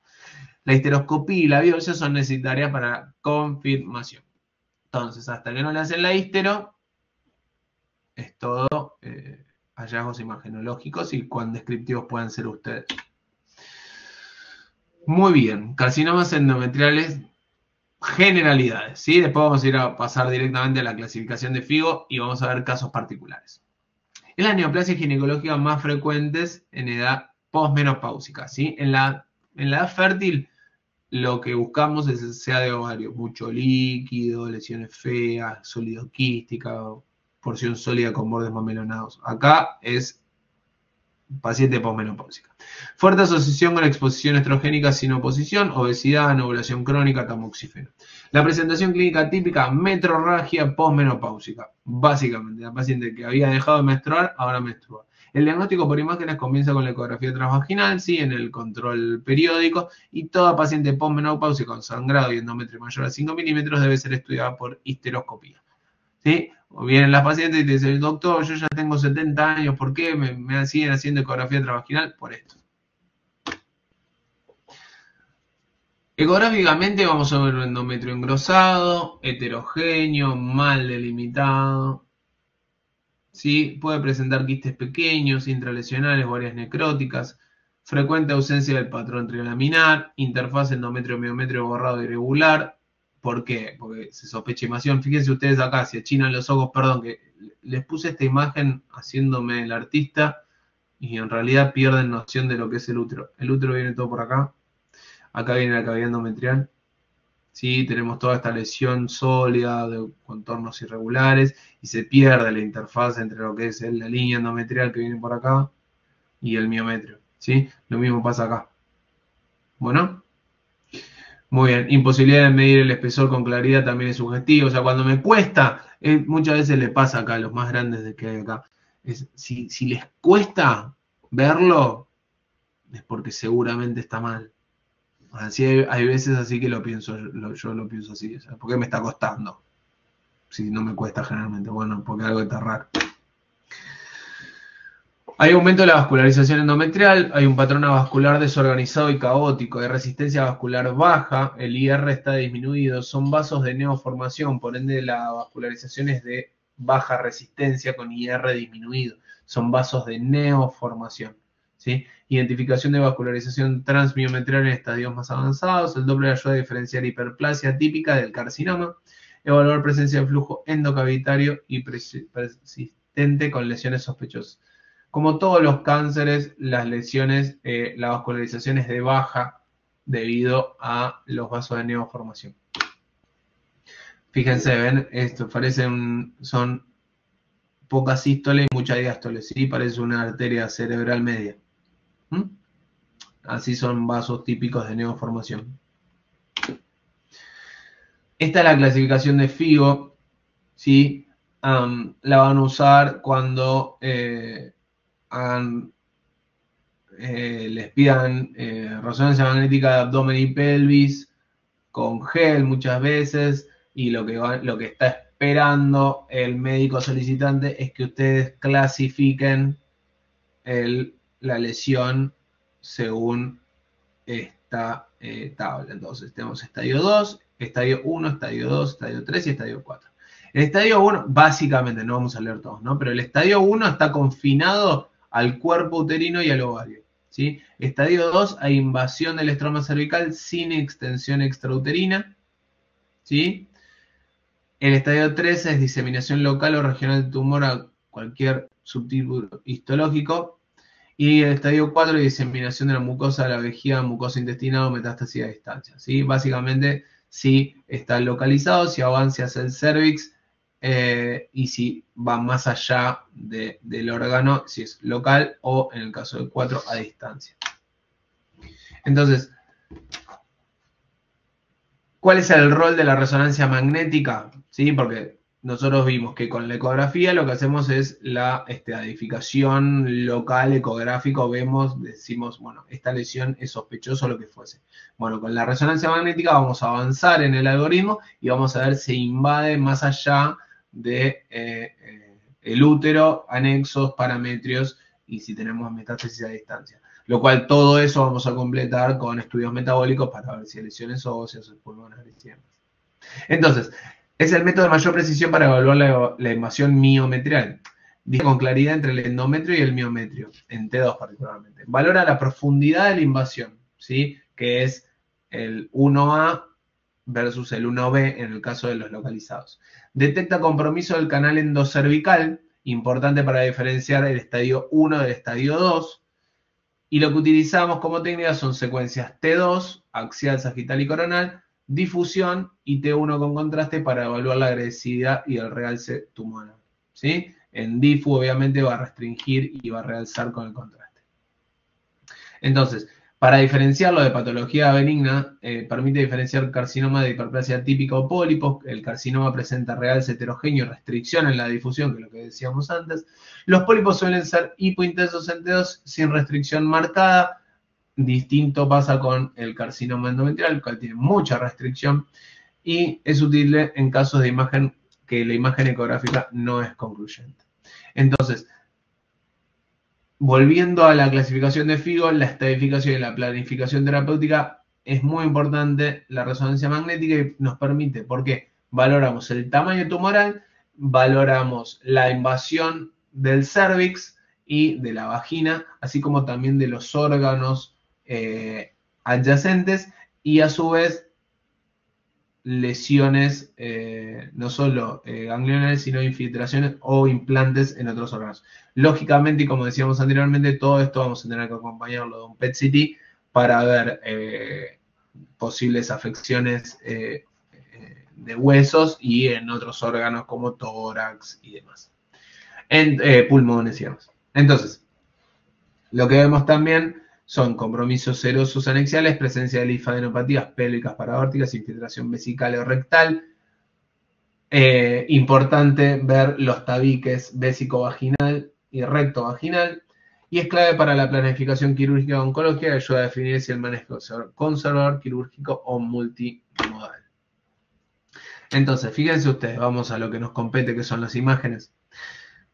La histeroscopía y la biopsia son necesarias para confirmación. Entonces, hasta que no le hacen la histero, es todo hallazgos imagenológicos y cuán descriptivos puedan ser ustedes. Muy bien, carcinomas endometriales, generalidades, ¿sí? Después vamos a ir a pasar directamente a la clasificación de FIGO y vamos a ver casos particulares. Es las neoplasias ginecológicas más frecuentes en edad posmenopáusica, ¿sí? En la edad fértil, lo que buscamos es que sea de ovario, mucho líquido, lesiones feas, sólido quística, porción sólida con bordes mamelonados. Acá es paciente posmenopáusica. Fuerte asociación con exposición estrogénica sin oposición, obesidad, anovulación crónica, tamoxifeno. La presentación clínica típica, metrorragia posmenopáusica. Básicamente, la paciente que había dejado de menstruar, ahora menstrua. El diagnóstico por imágenes comienza con la ecografía transvaginal, ¿sí? En el control periódico, y toda paciente posmenopáusica con sangrado y endometrio mayor a 5 milímetros debe ser estudiada por histeroscopía, ¿sí? O vienen las pacientes y te dicen, doctor, yo ya tengo 70 años, ¿por qué me siguen haciendo ecografía transvaginal? Por esto. Ecográficamente vamos a ver un endometrio engrosado, heterogéneo, mal delimitado. ¿Sí? Puede presentar quistes pequeños, intralesionales o áreas necróticas, frecuente ausencia del patrón trilaminar, interfaz endometrio-miometrio borrado irregular. ¿Por qué? Porque se sospecha invasión. Fíjense ustedes acá, si achinan los ojos, perdón, que les puse esta imagen haciéndome el artista y en realidad pierden noción de lo que es el útero. El útero viene todo por acá. Acá viene la cavidad endometrial. ¿Sí? Tenemos toda esta lesión sólida de contornos irregulares y se pierde la interfaz entre lo que es la línea endometrial que viene por acá y el miometrio, ¿sí? Lo mismo pasa acá. Bueno, muy bien. Imposibilidad de medir el espesor con claridad también es sugestivo. O sea, cuando me cuesta, muchas veces le pasa acá a los más grandes de que hay acá. Si les cuesta verlo, es porque seguramente está mal. Así hay veces así que lo pienso, yo lo pienso así, o sea, ¿por qué me está costando? Si no me cuesta generalmente, bueno, porque algo está raro. Hay aumento de la vascularización endometrial, hay un patrón avascular desorganizado y caótico, hay resistencia vascular baja, el IR está disminuido, son vasos de neoformación, por ende la vascularización es de baja resistencia con IR disminuido, son vasos de neoformación. ¿Sí? Identificación de vascularización transmiometrial en estadios más avanzados. El Doppler ayuda a diferenciar hiperplasia típica del carcinoma. Evaluar presencia de flujo endocavitario y persistente con lesiones sospechosas. Como todos los cánceres, las lesiones, la vascularización es de baja debido a los vasos de neoformación. Fíjense, ven, esto son pocas sístoles y mucha diástole, ¿sí? Parece una arteria cerebral media. Así son vasos típicos de neoformación. Esta es la clasificación de FIGO, ¿sí? La van a usar cuando les pidan resonancia magnética de abdomen y pelvis con gel muchas veces, y lo que está esperando el médico solicitante es que ustedes clasifiquen la lesión según esta tabla. Entonces tenemos estadio 2, estadio 1, estadio 2, estadio 3 y estadio 4. El estadio 1, básicamente, no vamos a leer todos, ¿no? Pero el estadio 1 está confinado al cuerpo uterino y al ovario, ¿sí? Estadio 2, hay invasión del estroma cervical sin extensión extrauterina, ¿sí? El estadio 3 es diseminación local o regional del tumor a cualquier subtipo histológico. Y el estadio 4 es diseminación de la mucosa de la vejiga, mucosa intestinal o metástasis a distancia, ¿sí? Básicamente, si está localizado, si avanza hacia el cervix y si va más allá del órgano, si es local o, en el caso del 4, a distancia. Entonces, ¿cuál es el rol de la resonancia magnética? ¿Sí? Porque nosotros vimos que con la ecografía lo que hacemos es la edificación local ecográfico, decimos, bueno, esta lesión es sospechosa o lo que fuese. Bueno, con la resonancia magnética vamos a avanzar en el algoritmo y vamos a ver si invade más allá de el útero, anexos, parametrios y si tenemos metástasis a distancia. Lo cual todo eso vamos a completar con estudios metabólicos para ver si hay lesiones óseas o pulmonares y demás. Entonces, es el método de mayor precisión para evaluar la invasión miometrial. Dice con claridad entre el endometrio y el miometrio, en T2 particularmente. Valora la profundidad de la invasión, ¿sí? Que es el 1A versus el 1B en el caso de los localizados. Detecta compromiso del canal endocervical, importante para diferenciar el estadio 1 del estadio 2. Y lo que utilizamos como técnica son secuencias T2, axial, sagital y coronal, difusión y T1 con contraste para evaluar la agresividad y el realce tumoral. ¿Sí? En difu obviamente va a restringir y va a realzar con el contraste. Entonces, para diferenciarlo de patología benigna, permite diferenciar carcinoma de hiperplasia típica o pólipos. El carcinoma presenta realce heterogéneo y restricción en la difusión, que es lo que decíamos antes. Los pólipos suelen ser hipointensos en T2 sin restricción marcada. Distinto pasa con el carcinoma endometrial, el cual tiene mucha restricción y es útil en casos de imagen que la imagen ecográfica no es concluyente. Entonces, volviendo a la clasificación de FIGO, la estadificación y la planificación terapéutica es muy importante la resonancia magnética y nos permite, porque valoramos el tamaño tumoral, valoramos la invasión del cervix y de la vagina, así como también de los órganos adyacentes y a su vez lesiones no solo ganglionales sino infiltraciones o implantes en otros órganos. Lógicamente, y como decíamos anteriormente, todo esto vamos a tener que acompañarlo de un PET-CT para ver posibles afecciones de huesos y en otros órganos como tórax y demás, en pulmones y demás. Entonces, lo que vemos también son compromisos serosos anexiales, presencia de linfadenopatías pélvicas paraórticas, infiltración vesical o rectal. Importante ver los tabiques vésico-vaginal y recto-vaginal. Y es clave para la planificación quirúrgica oncológica que ayuda a definir si el manejo es conservador, quirúrgico o multimodal. Entonces, fíjense ustedes, vamos a lo que nos compete, que son las imágenes.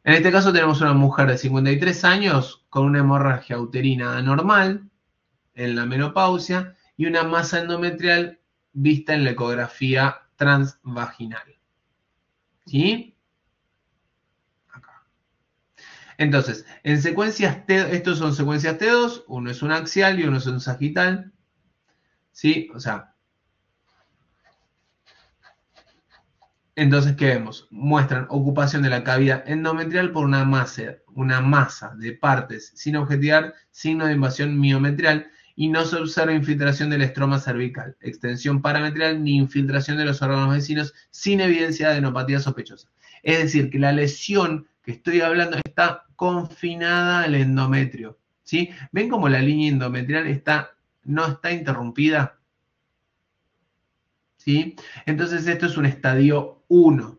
En este caso tenemos una mujer de 53 años con una hemorragia uterina anormal en la menopausia y una masa endometrial vista en la ecografía transvaginal. ¿Sí? Acá. Entonces, en secuencias T, estos son secuencias T2, uno es un axial y uno es un sagital. ¿Sí? O sea, entonces, ¿qué vemos? Muestran ocupación de la cavidad endometrial por una masa de partes sin objetivar, signo de invasión miometrial, y no se observa infiltración del estroma cervical, extensión parametrial ni infiltración de los órganos vecinos sin evidencia de adenopatía sospechosa. Es decir, que la lesión que estoy hablando está confinada al endometrio. ¿Sí? ¿Ven cómo la línea endometrial no está interrumpida? ¿Sí? Entonces esto es un estadio 1.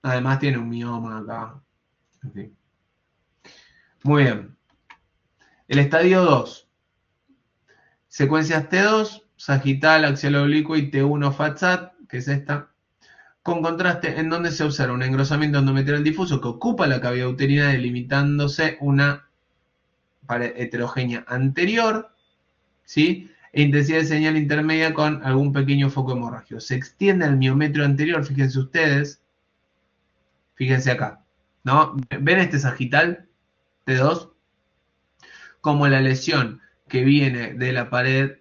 Además tiene un mioma acá. En fin. Muy bien. El estadio 2. Secuencias T2, sagital, axial oblicuo y T1 FATSAT, que es esta, con contraste en donde se observa un engrosamiento endometrial difuso que ocupa la cavidad uterina delimitándose una pared heterogénea anterior, ¿sí? E intensidad de señal intermedia con algún pequeño foco hemorrágico. Se extiende al miometrio anterior, fíjense ustedes. Fíjense acá, ¿no? ¿Ven este sagital T2? Como la lesión que viene de la pared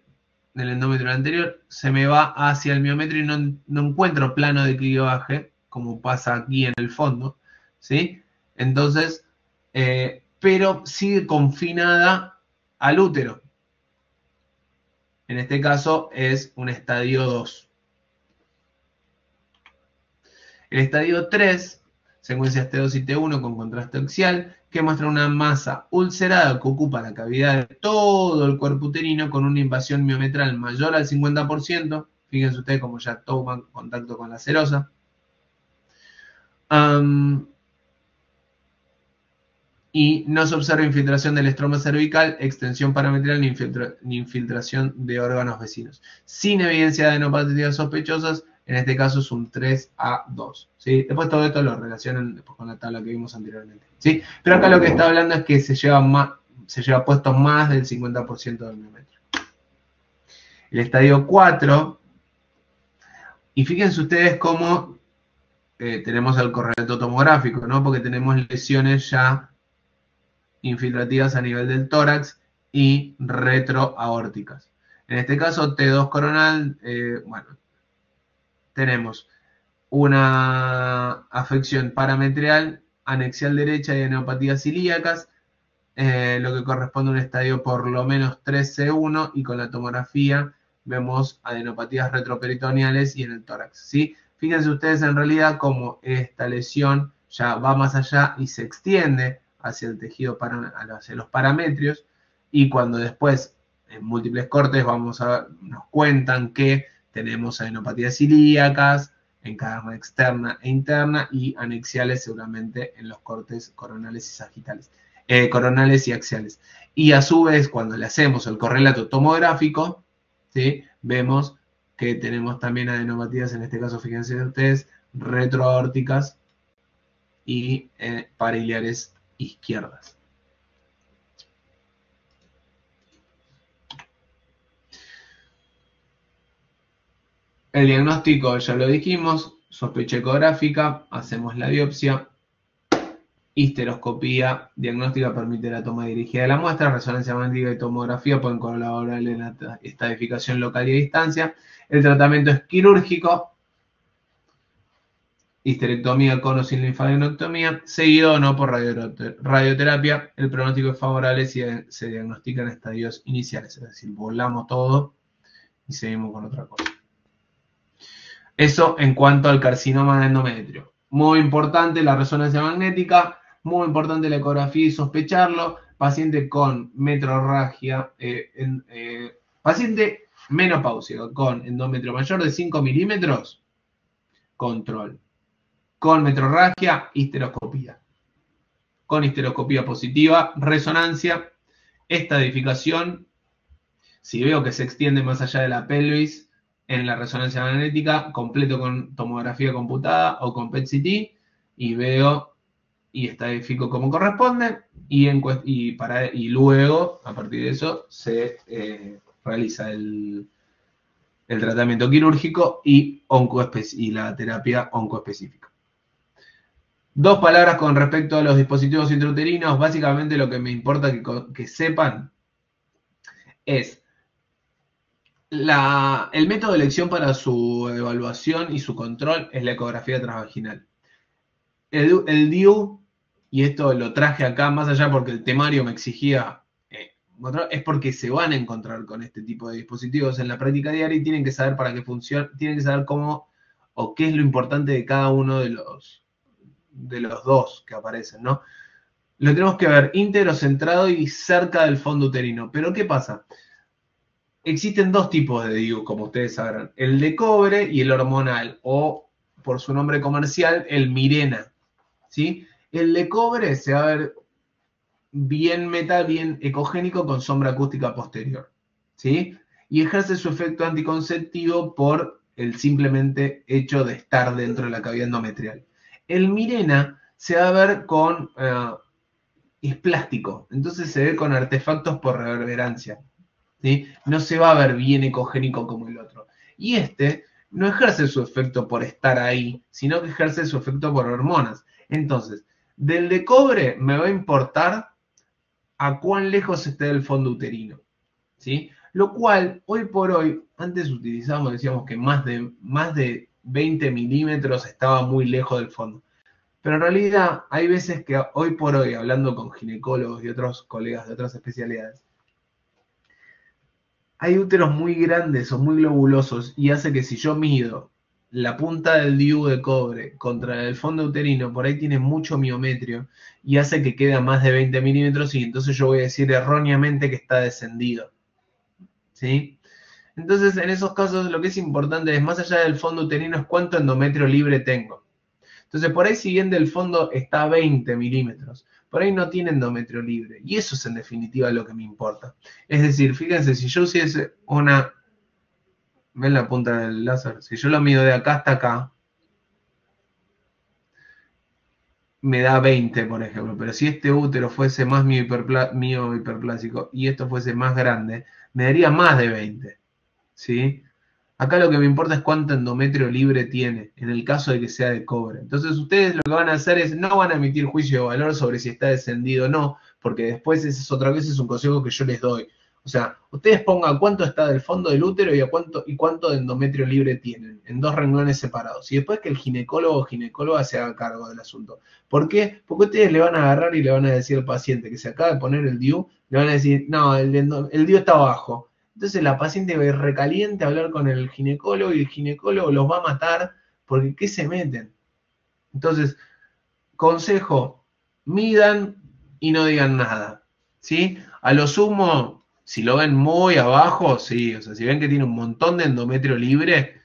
del endometrio anterior se me va hacia el miometrio y no encuentro plano de clivaje, como pasa aquí en el fondo, ¿sí? Entonces, pero sigue confinada al útero. En este caso es un estadio 2. El estadio 3, secuencias T2 y T1 con contraste axial, que muestra una masa ulcerada que ocupa la cavidad de todo el cuerpo uterino con una invasión miometral mayor al 50%. Fíjense ustedes como ya toman contacto con la serosa. Y no se observa infiltración del estroma cervical, extensión parametrial ni infiltración de órganos vecinos. Sin evidencia de adenopatías sospechosas, en este caso es un 3A2. ¿Sí? Después todo esto lo relacionan después con la tabla que vimos anteriormente. ¿Sí? Pero acá lo que está hablando es que se lleva puesto más del 50% del miómetro. El estadio 4, y fíjense ustedes cómo tenemos el correlato tomográfico, ¿no? Porque tenemos lesiones ya infiltrativas a nivel del tórax y retroaórticas. En este caso, T2 coronal, bueno, tenemos una afección parametrial, anexial derecha y adenopatías ilíacas, lo que corresponde a un estadio por lo menos 3C1, y con la tomografía vemos adenopatías retroperitoneales y en el tórax, ¿sí? Fíjense ustedes en realidad cómo esta lesión ya va más allá y se extiende hacia el tejido, hacia los parametrios, y cuando después en múltiples cortes nos cuentan que tenemos adenopatías ilíacas, encaderna externa e interna, y anexiales seguramente en los cortes coronales y sagitales, coronales y axiales. Y a su vez, cuando le hacemos el correlato tomográfico, ¿sí? Vemos que tenemos también adenopatías, en este caso fíjense ustedes, retroaórticas y pariliares izquierdas. El diagnóstico ya lo dijimos, sospecha ecográfica, hacemos la biopsia, histeroscopía diagnóstica permite la toma dirigida de la muestra, resonancia magnética y tomografía pueden colaborar en la estadificación local y a distancia. El tratamiento es quirúrgico, histerectomía con o sin linfadenectomía, seguido o no por radioterapia. El pronóstico es favorable si se diagnostican estadios iniciales, es decir, volamos todo y seguimos con otra cosa. Eso en cuanto al carcinoma de endometrio. Muy importante la resonancia magnética, muy importante la ecografía y sospecharlo. Paciente con metrorragia, paciente menopáusico con endometrio mayor de 5 milímetros, control. Con metrorragia, histeroscopía. Con histeroscopía positiva, resonancia, estadificación. Si veo que se extiende más allá de la pelvis, en la resonancia magnética, completo con tomografía computada o con PET-CT, y veo y estadifico como corresponde, y luego, a partir de eso, se realiza el tratamiento quirúrgico y la terapia oncoespecífica. Dos palabras con respecto a los dispositivos intrauterinos. Básicamente lo que me importa que sepan es el método de elección para su evaluación y su control es la ecografía transvaginal. El DIU, y esto lo traje acá más allá porque el temario me exigía, es porque se van a encontrar con este tipo de dispositivos en la práctica diaria y tienen que saber para qué funciona, tienen que saber cómo o qué es lo importante de cada uno de los dos que aparecen, ¿no? Lo tenemos que ver íntegro, centrado y cerca del fondo uterino. Pero ¿qué pasa? Existen dos tipos de DIU, como ustedes sabrán. El de cobre y el hormonal, o por su nombre comercial, el Mirena, ¿sí? El de cobre se va a ver bien metal, bien ecogénico, con sombra acústica posterior, ¿sí? Y ejerce su efecto anticonceptivo por el simplemente hecho de estar dentro de la cavidad endometrial. El Mirena se va a ver es plástico, entonces se ve con artefactos por reverberancia, ¿sí? No se va a ver bien ecogénico como el otro. Y este no ejerce su efecto por estar ahí, sino que ejerce su efecto por hormonas. Entonces, del de cobre me va a importar a cuán lejos esté del fondo uterino, ¿sí? Lo cual, hoy por hoy, antes utilizábamos, decíamos que más de 20 milímetros estaba muy lejos del fondo. Pero en realidad hay veces que hoy por hoy, hablando con ginecólogos y otros colegas de otras especialidades, hay úteros muy grandes o muy globulosos y hace que si yo mido la punta del DIU de cobre contra el fondo uterino, por ahí tiene mucho miometrio y hace que quede a más de 20 milímetros y entonces yo voy a decir erróneamente que está descendido, ¿sí? Entonces, en esos casos, lo que es importante es, más allá del fondo uterino, es cuánto endometrio libre tengo. Entonces, por ahí, si bien del fondo está a 20 milímetros, por ahí no tiene endometrio libre. Y eso es, en definitiva, lo que me importa. Es decir, fíjense, si yo hiciese una... ¿Ven la punta del láser? Si yo lo mido de acá hasta acá, me da 20, por ejemplo. Pero si este útero fuese más mío hiperplásico y esto fuese más grande, me daría más de 20. ¿Sí? Acá lo que me importa es cuánto endometrio libre tiene, en el caso de que sea de cobre. Entonces ustedes lo que van a hacer es, no van a emitir juicio de valor sobre si está descendido o no, porque después esa es otra vez, es un consejo que yo les doy. O sea, ustedes pongan cuánto está del fondo del útero y cuánto de endometrio libre tienen, en 2 renglones separados. Y después que el ginecólogo o ginecóloga se haga cargo del asunto. ¿Por qué? Porque ustedes le van a agarrar y le van a decir al paciente que se acaba de poner el DIU, le van a decir, no, el DIU está abajo. Entonces la paciente va a ir recaliente a hablar con el ginecólogo y el ginecólogo los va a matar porque ¿qué se meten? Entonces, consejo, midan y no digan nada, ¿sí? A lo sumo, si lo ven muy abajo, sí, o sea, si ven que tiene un montón de endometrio libre,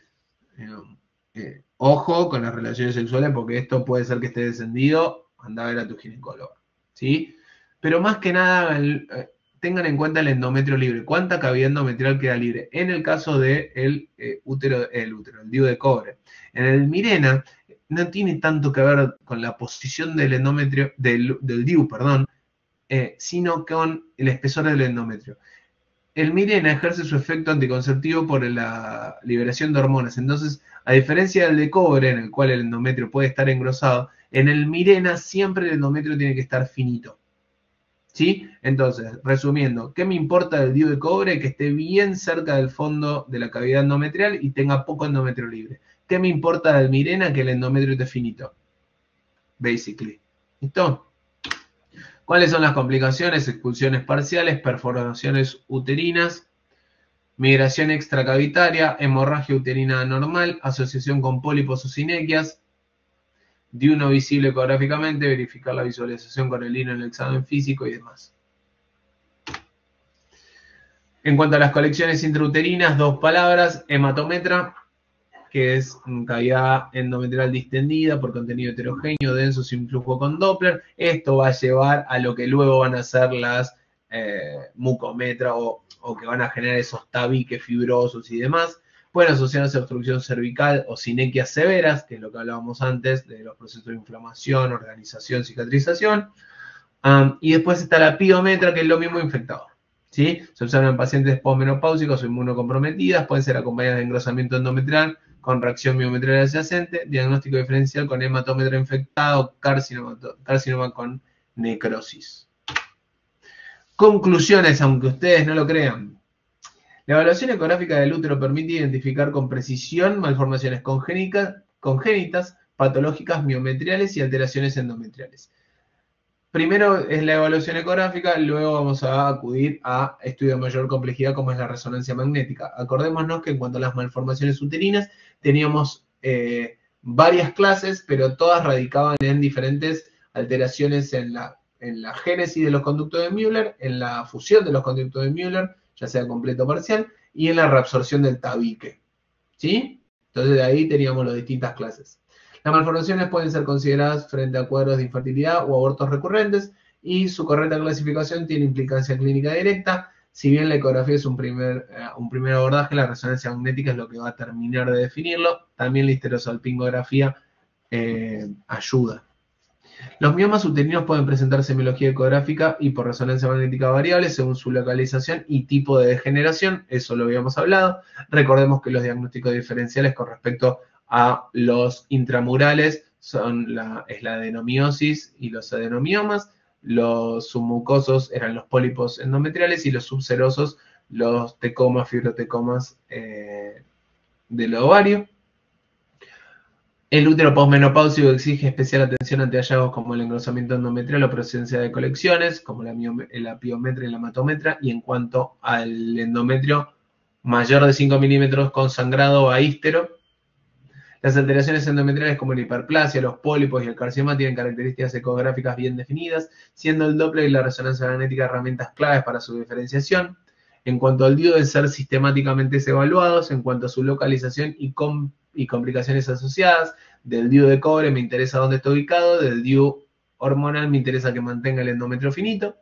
ojo con las relaciones sexuales porque esto puede ser que esté descendido, anda a ver a tu ginecólogo, ¿sí? Pero más que nada, tengan en cuenta el endometrio libre, cuánta cavidad endometrial queda libre, en el caso del útero, el DIU de cobre. En el Mirena, no tiene tanto que ver con la posición del endometrio, del DIU, perdón, sino con el espesor del endometrio. El Mirena ejerce su efecto anticonceptivo por la liberación de hormonas. Entonces, a diferencia del de cobre, en el cual el endometrio puede estar engrosado, en el Mirena siempre el endometrio tiene que estar finito. ¿Sí? Entonces, resumiendo, ¿qué me importa del DIU de cobre? Que esté bien cerca del fondo de la cavidad endometrial y tenga poco endometrio libre. ¿Qué me importa del Mirena? Que el endometrio esté finito. Basically. ¿Listo? ¿Cuáles son las complicaciones? Expulsiones parciales, perforaciones uterinas, migración extracavitaria, hemorragia uterina anormal, asociación con pólipos o sinequias, DIU no visible ecográficamente, verificar la visualización con el hilo en el examen físico y demás. En cuanto a las colecciones intrauterinas, 2 palabras, hematometra, que es cavidad endometrial distendida por contenido heterogéneo, denso, sin flujo con Doppler. Esto va a llevar a lo que luego van a ser las mucometra o que van a generar esos tabiques fibrosos y demás. Pueden asociarse a obstrucción cervical o sinequias severas, que es lo que hablábamos antes de los procesos de inflamación, organización, cicatrización. Y después está la piometra, que es lo mismo infectado. ¿Sí? Se observan en pacientes posmenopáusicos o inmunocomprometidas, pueden ser acompañadas de engrosamiento endometrial con reacción miometrial adyacente, diagnóstico diferencial con hematómetra infectado, carcinoma con necrosis. Conclusiones, aunque ustedes no lo crean. La evaluación ecográfica del útero permite identificar con precisión malformaciones congénitas, patológicas miometriales y alteraciones endometriales. Primero es la evaluación ecográfica, luego vamos a acudir a estudios de mayor complejidad como es la resonancia magnética. Acordémonos que en cuanto a las malformaciones uterinas teníamos varias clases, pero todas radicaban en diferentes alteraciones en la génesis de los conductos de Müller, en la fusión de los conductos de Müller, ya sea completo o parcial, y en la reabsorción del tabique. ¿Sí? Entonces de ahí teníamos las distintas clases. Las malformaciones pueden ser consideradas frente a cuadros de infertilidad o abortos recurrentes y su correcta clasificación tiene implicancia clínica directa. Si bien la ecografía es un primer abordaje, la resonancia magnética es lo que va a terminar de definirlo. También la histerosalpingografía ayuda. Los miomas uterinos pueden presentar semiología ecográfica y por resonancia magnética variable según su localización y tipo de degeneración. Eso lo habíamos hablado. Recordemos que los diagnósticos diferenciales con respecto a los intramurales es la adenomiosis y los adenomiomas. Los submucosos eran los pólipos endometriales y los subserosos los tecomas, fibrotecomas del ovario. El útero posmenopáusico exige especial atención ante hallazgos como el engrosamiento endometrial o presencia de colecciones, como la piometra y la hematometra, y en cuanto al endometrio mayor de 5 milímetros con sangrado a ístero. Las alteraciones endometriales como la hiperplasia, los pólipos y el carcinoma tienen características ecográficas bien definidas, siendo el Doppler y la resonancia magnética herramientas claves para su diferenciación. En cuanto al DIU, deben ser sistemáticamente evaluados en cuanto a su localización y complicaciones asociadas. Del DIU de cobre me interesa dónde está ubicado, del DIU hormonal me interesa que mantenga el endometrio finito.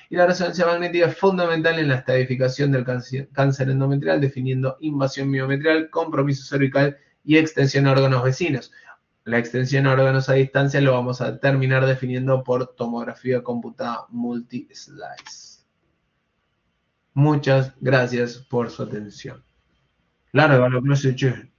Y la resonancia magnética es fundamental en la estadificación del cáncer endometrial, definiendo invasión miometrial, compromiso cervical y extensión a órganos vecinos. La extensión a órganos a distancia lo vamos a terminar definiendo por tomografía computada multi-slice. Muchas gracias por su atención. Larga la clase, che.